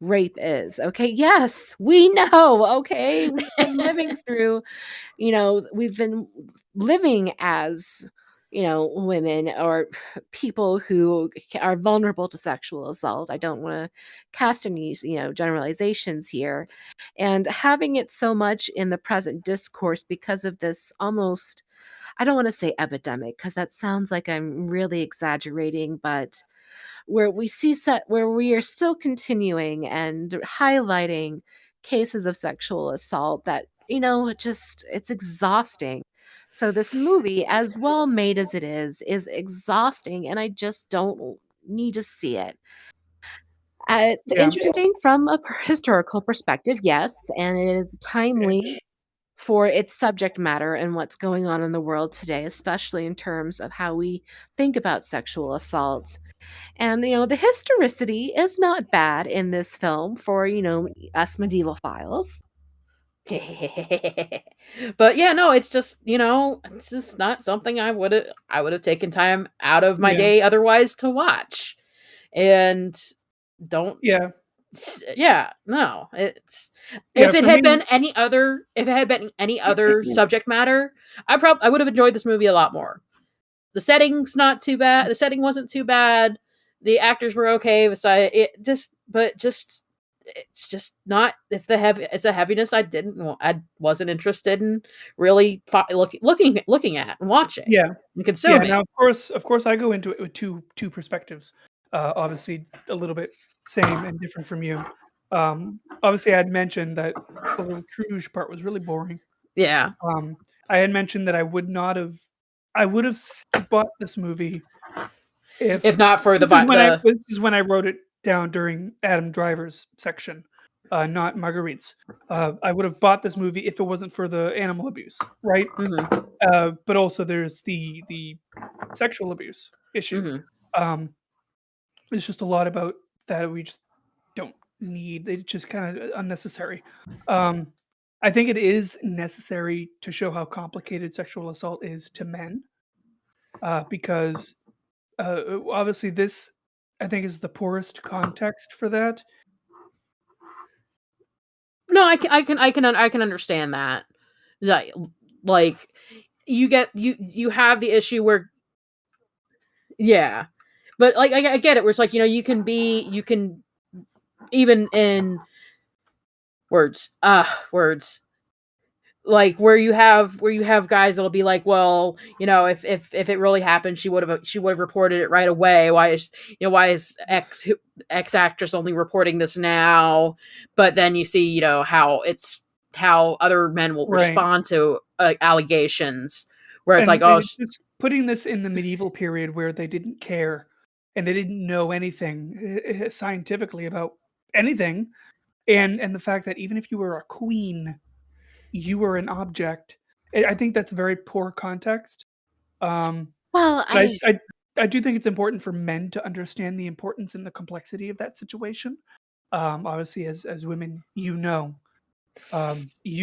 rape is. Okay, yes, we know. Okay, we've been living through, we've been living as, women or people who are vulnerable to sexual assault. I don't want to cast any, generalizations here. And having it so much in the present discourse because of this almost, I don't want to say epidemic because that sounds like I'm really exaggerating, but where we are still continuing and highlighting cases of sexual assault that it's exhausting. So this movie, as well made as it is exhausting, and I just don't need to see it. It's interesting from a historical perspective, yes, and it is timely for its subject matter and what's going on in the world today, especially in terms of how we think about sexual assault. And, the historicity is not bad in this film for, us medieval files. But yeah, no, it's just, it's just not something I would have taken time out of my day otherwise to watch. And no, it's if it had been any other subject matter, I would have enjoyed this movie a lot more. The setting's not too bad. The setting wasn't too bad. The actors were okay. Besides it's just not. It's a heaviness I wasn't interested in really looking at and watching. Yeah, and consuming. Yeah. Now, of course, I go into it with two perspectives. Obviously, a little bit same and different from you. Obviously, I had mentioned that the little Cruise part was really boring. Yeah. I had mentioned that I would have bought this movie if not for this is when I wrote it down during Adam Driver's section, not Marguerite's. I would have bought this movie if it wasn't for the animal abuse, right? Mm-hmm. But also there's the sexual abuse issue. Mm-hmm. There's just a lot about that we just don't need. It's just kind of unnecessary. I think it is necessary to show how complicated sexual assault is to men, because obviously this, I think, is the poorest context for that. No, I can understand that. Like you have the issue where, yeah, but like I get it. Where it's like you can even in words like where you have guys that'll be like, well, if it really happened, she would have reported it right away. Why is X actress only reporting this now? But then you see how other men will respond to allegations where it's just putting this in the medieval period where they didn't care and they didn't know anything scientifically about anything, and the fact that even if you were a queen, you were an object. I think that's very poor context. Well, I do think it's important for men to understand the importance and the complexity of that situation. Obviously, as women, you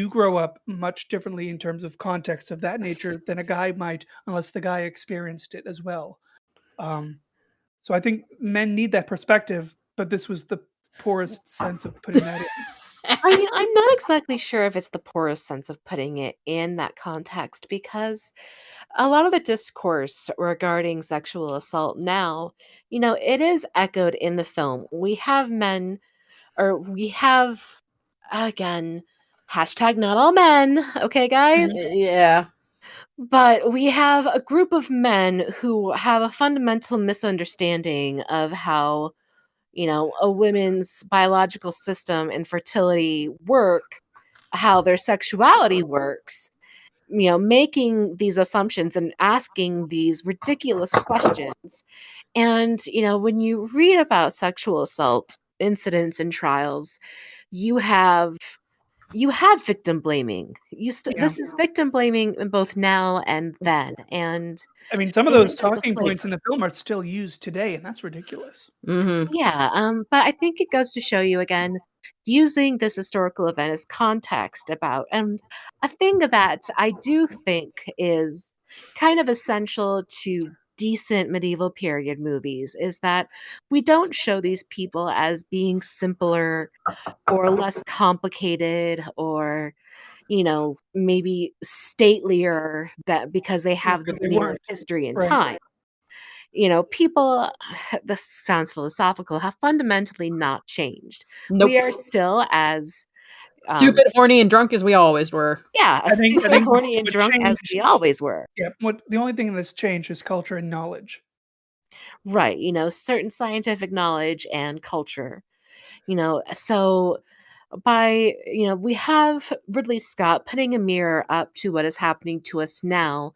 grow up much differently in terms of context of that nature than a guy might, unless the guy experienced it as well. So I think men need that perspective, but this was the poorest sense of putting that in. I mean, I'm not exactly sure if it's the poorest sense of putting it in that context, because a lot of the discourse regarding sexual assault now, it is echoed in the film. We have men, or we have, again, hashtag not all men, okay, guys? Yeah. But we have a group of men who have a fundamental misunderstanding of how a woman's biological system and fertility work how their sexuality works, making these assumptions and asking these ridiculous questions. And, when you read about sexual assault incidents and trials, you have victim blaming. This is victim blaming in both now and then. And I mean, some of it those is just the talking flavor. points in the film are still used today, and that's ridiculous. Yeah, but I think it goes to show you again, using this historical event as context about, and a thing that I do think is kind of essential to decent medieval period movies is that we don't show these people as being simpler or less complicated or maybe statelier, that because they have the Because they veneer of weren't. history and Right. time. People, this sounds philosophical, have fundamentally not changed. Nope. We are still as stupid, horny, and drunk as we always were. Yeah, I think horny, and what drunk as changed, we always were. yeah, the only thing that's changed is culture and knowledge. Right, certain scientific knowledge and culture. So by, we have Ridley Scott putting a mirror up to what is happening to us now,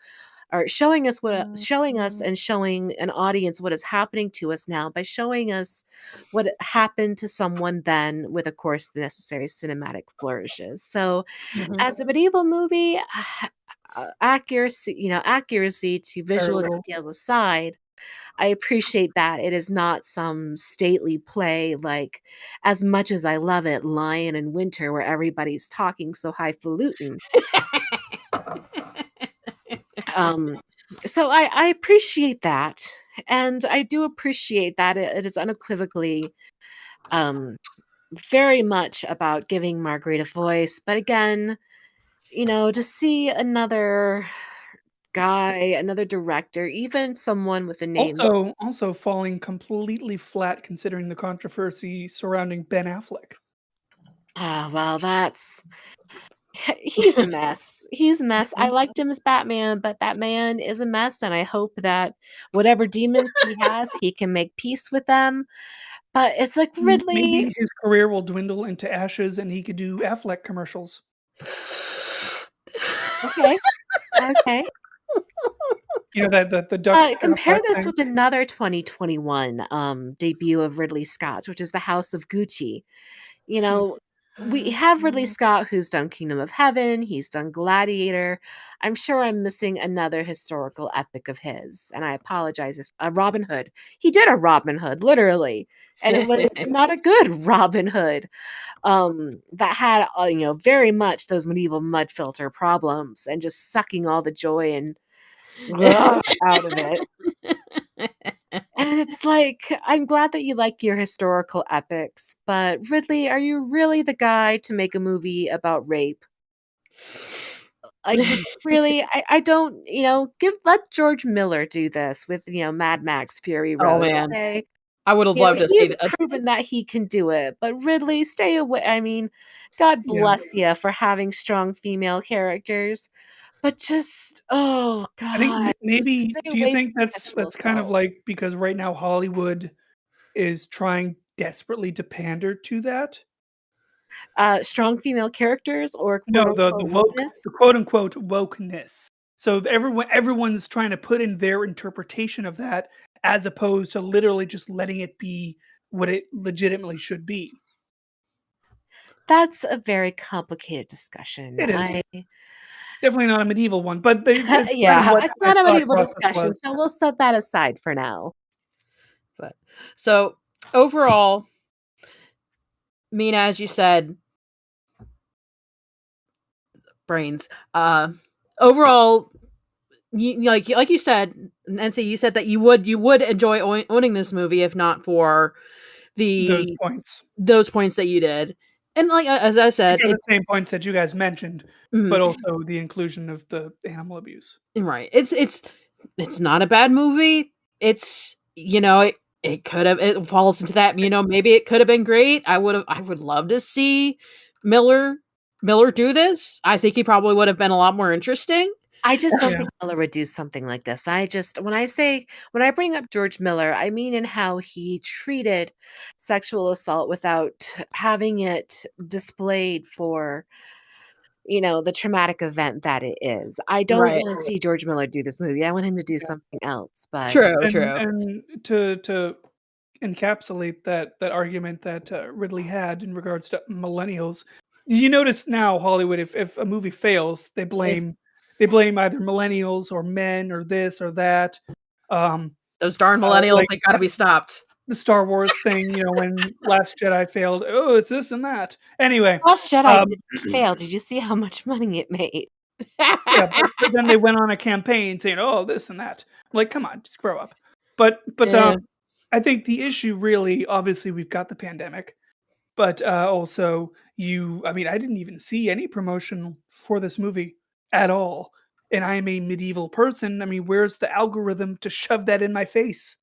or showing us and showing an audience what is happening to us now by showing us what happened to someone then, with of course the necessary cinematic flourishes. So as a medieval movie, accuracy to visual details aside, I appreciate that it is not some stately play like As Much as I Love It, Lion in Winter, where everybody's talking so highfalutin. So I appreciate that, and I do appreciate that it is unequivocally very much about giving Margaret a voice. But again, to see another guy, another director, even someone with a name. Also falling completely flat considering the controversy surrounding Ben Affleck. Well, he's a mess. He's a mess. I liked him as Batman, but that man is a mess, and I hope that whatever demons he has, he can make peace with them. But it's like, Ridley. Maybe his career will dwindle into ashes and he could do Affleck commercials. Okay. The duck. Compare this with another 2021 debut of Ridley Scott, which is The House of Gucci. We have Ridley Scott, who's done Kingdom of Heaven. He's done Gladiator. I'm sure I'm missing another historical epic of his, and I apologize if Robin Hood. He did a Robin Hood, literally, and it was not a good Robin Hood. That had very much those medieval mud filter problems and just sucking all the joy and out of it. And it's like, I'm glad that you like your historical epics, but Ridley, are you really the guy to make a movie about rape? Like, just really, I don't, let George Miller do this with, Mad Max Fury Road. Oh man, okay? I would have loved to see He's that. proven that he can do it, but Ridley, stay away. I mean, God bless you for having strong female characters, but just, oh God. I think maybe, do you think that's kind of assault. like, because right now Hollywood is trying desperately to pander to that? Strong female characters, or No, the wokeness? quote unquote wokeness. So everyone's trying to put in their interpretation of that, as opposed to literally just letting it be what it legitimately should be. That's a very complicated discussion. It is definitely not a medieval one, but it's not a medieval discussion, so we'll set that aside for now. But so overall, Mina, as you said, brains. Overall, like you said, Nancy, you said that you would enjoy owning this movie if not for those points that you did. And like as I said, the same points that you guys mentioned, but also the inclusion of the animal abuse. Right. It's not a bad movie. It's it could have, it falls into that, maybe it could have been great. I would love to see Miller do this. I think he probably would have been a lot more interesting. I just don't think Miller would do something like this. When I bring up George Miller, I mean in how he treated sexual assault without having it displayed for the traumatic event that it is. I don't want to see George Miller do this movie. I want him to do something else. But true. And to encapsulate that argument that Ridley had in regards to millennials, you notice now Hollywood, if a movie fails, they blame either millennials or men or this or that. Those darn millennials, they got to be stopped. The Star Wars thing, when Last Jedi failed, oh, it's this and that. Anyway, Last Jedi failed. Did you see how much money it made? Yeah, but then they went on a campaign saying, "Oh, this and that." Like, come on, just grow up. But I think the issue really, obviously, we've got the pandemic, but also I didn't even see any promotion for this movie at all, and I am a medieval person. I mean, where's the algorithm to shove that in my face?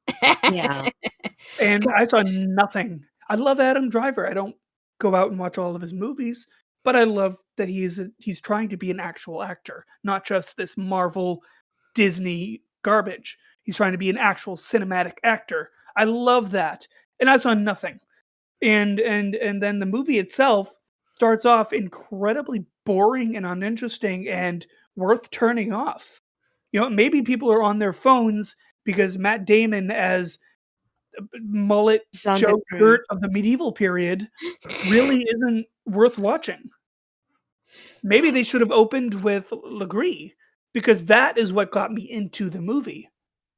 Yeah. And I saw nothing. I love Adam Driver. I don't go out and watch all of his movies, but I love that he's trying to be an actual actor, not just this Marvel, Disney garbage. He's trying to be an actual cinematic actor. I love that, and I saw nothing. And then the movie itself starts off incredibly boring and uninteresting and worth turning off. Maybe people are on their phones because Matt Damon as Mullet Joe Dirt of the medieval period really isn't worth watching. Maybe they should have opened with Legree, because that is what got me into the movie.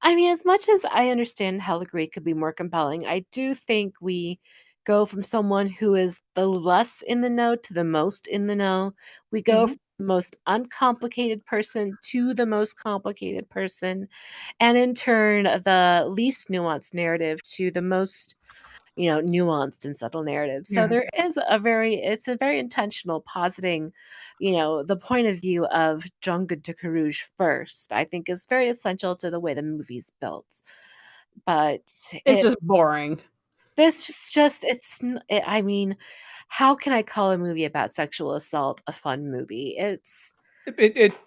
I mean, as much as I understand how Legree could be more compelling, I do think we go from someone who is the less in the know to the most in the know. We go from the most uncomplicated person to the most complicated person, and in turn, the least nuanced narrative to the most nuanced and subtle narrative. So there is it's a very intentional positing, the point of view of John Good to Carouge first, I think is very essential to the way the movie's built. But it's just boring. I mean, how can I call a movie about sexual assault a fun movie? I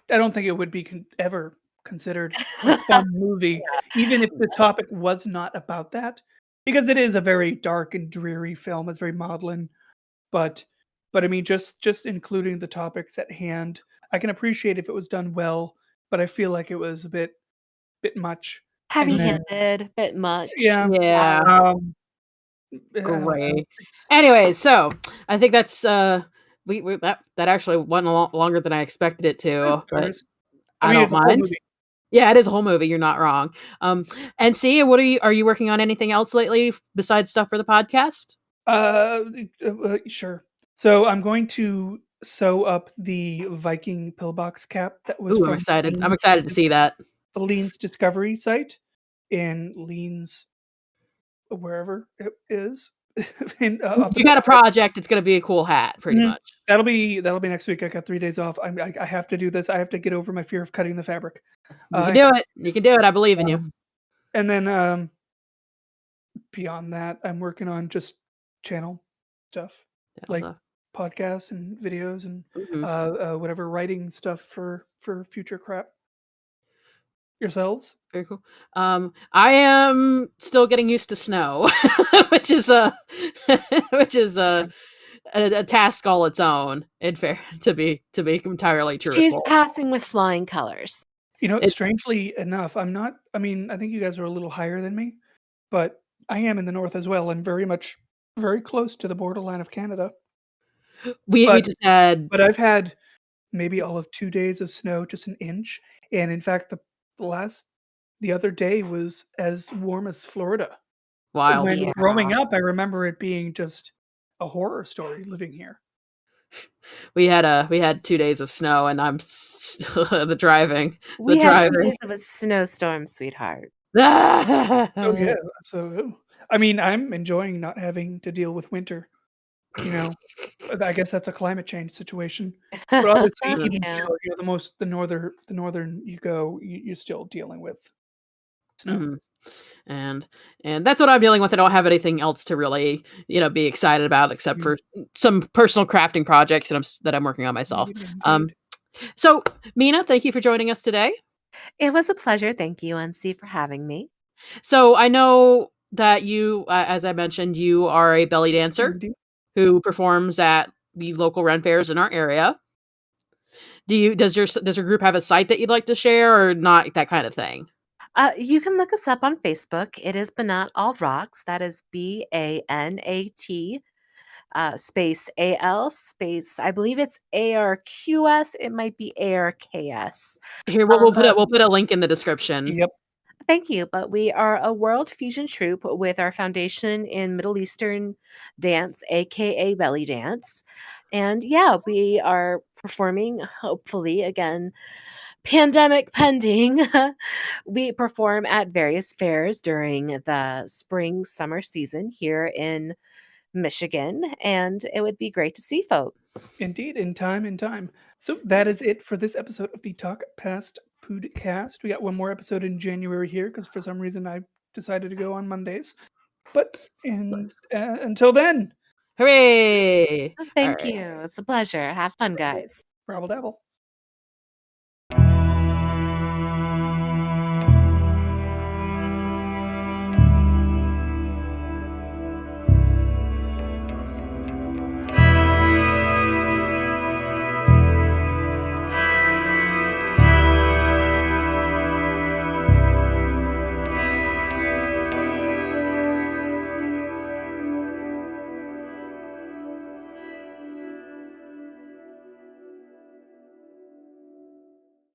don't think it would be ever considered a fun movie, even if the topic was not about that. Because it is a very dark and dreary film. It's very maudlin, but I mean, just including the topics at hand, I can appreciate if it was done well. But I feel like it was a bit much, heavy-handed, bit much. Yeah. Great. Anyway, so I think that's that actually went a lot longer than I expected it to. But I don't mind. Yeah, it is a whole movie. You're not wrong. And see, are you working on anything else lately besides stuff for the podcast? Sure. So I'm going to sew up the Viking pillbox cap that was. I'm excited. I'm excited to see that. The Lean's Discovery site in Lean's, wherever it is. You got a project. It's going to be a cool hat, pretty much. That'll be next week. I got 3 days off. I have to do this. I have to get over my fear of cutting the fabric. You can do it. You can do it. I believe in you. And then beyond that, I'm working on just channel stuff, like podcasts and videos and whatever writing stuff for future crap. Yourselves? Very cool. I am still getting used to snow, which is a task all its own. In fair to be entirely truthful. She's passing with flying colors. Strangely enough, I'm not. I mean, I think you guys are a little higher than me, but I am in the north as well, and very close to the borderline of Canada. We just had, but I've had maybe all of 2 days of snow, just an inch, and in fact, the other day was as warm as Florida. Wild. When growing up, I remember it being just a horror story living here. We had 2 days of snow, and I'm the driving. We had 2 days of a snowstorm, sweetheart. Oh yeah. So I mean, I'm enjoying not having to deal with winter. I guess that's a climate change situation. But obviously, even still, the northern you go, you're still dealing with snow. Mm-hmm. And that's what I'm dealing with. I don't have anything else to really, be excited about except for some personal crafting projects that I'm working on myself. So Mina, thank you for joining us today. It was a pleasure. Thank you, NC, for having me. So I know that you, as I mentioned, you are a belly dancer who performs at the local Ren fairs in our area. Does your group have a site that you'd like to share, or not that kind of thing? You can look us up on Facebook. It is Banat All Rocks. That is BANAT space AL space. I believe it's ARQS. It might be ARKS. Here, we'll put a link in the description. Yep. Thank you. But we are a world fusion troupe with our foundation in Middle Eastern dance, aka belly dance. And yeah, we are performing, hopefully, again, pandemic pending. We perform at various fairs during the spring, summer season here in Michigan, and it would be great to see folk. Indeed, in time. So that is it for this episode of the Talk Past Podcast. We got one more episode in January here because for some reason I decided to go on Mondays. But until then, hooray! Thank you. It's a pleasure. Have fun, guys. Brabble dabble.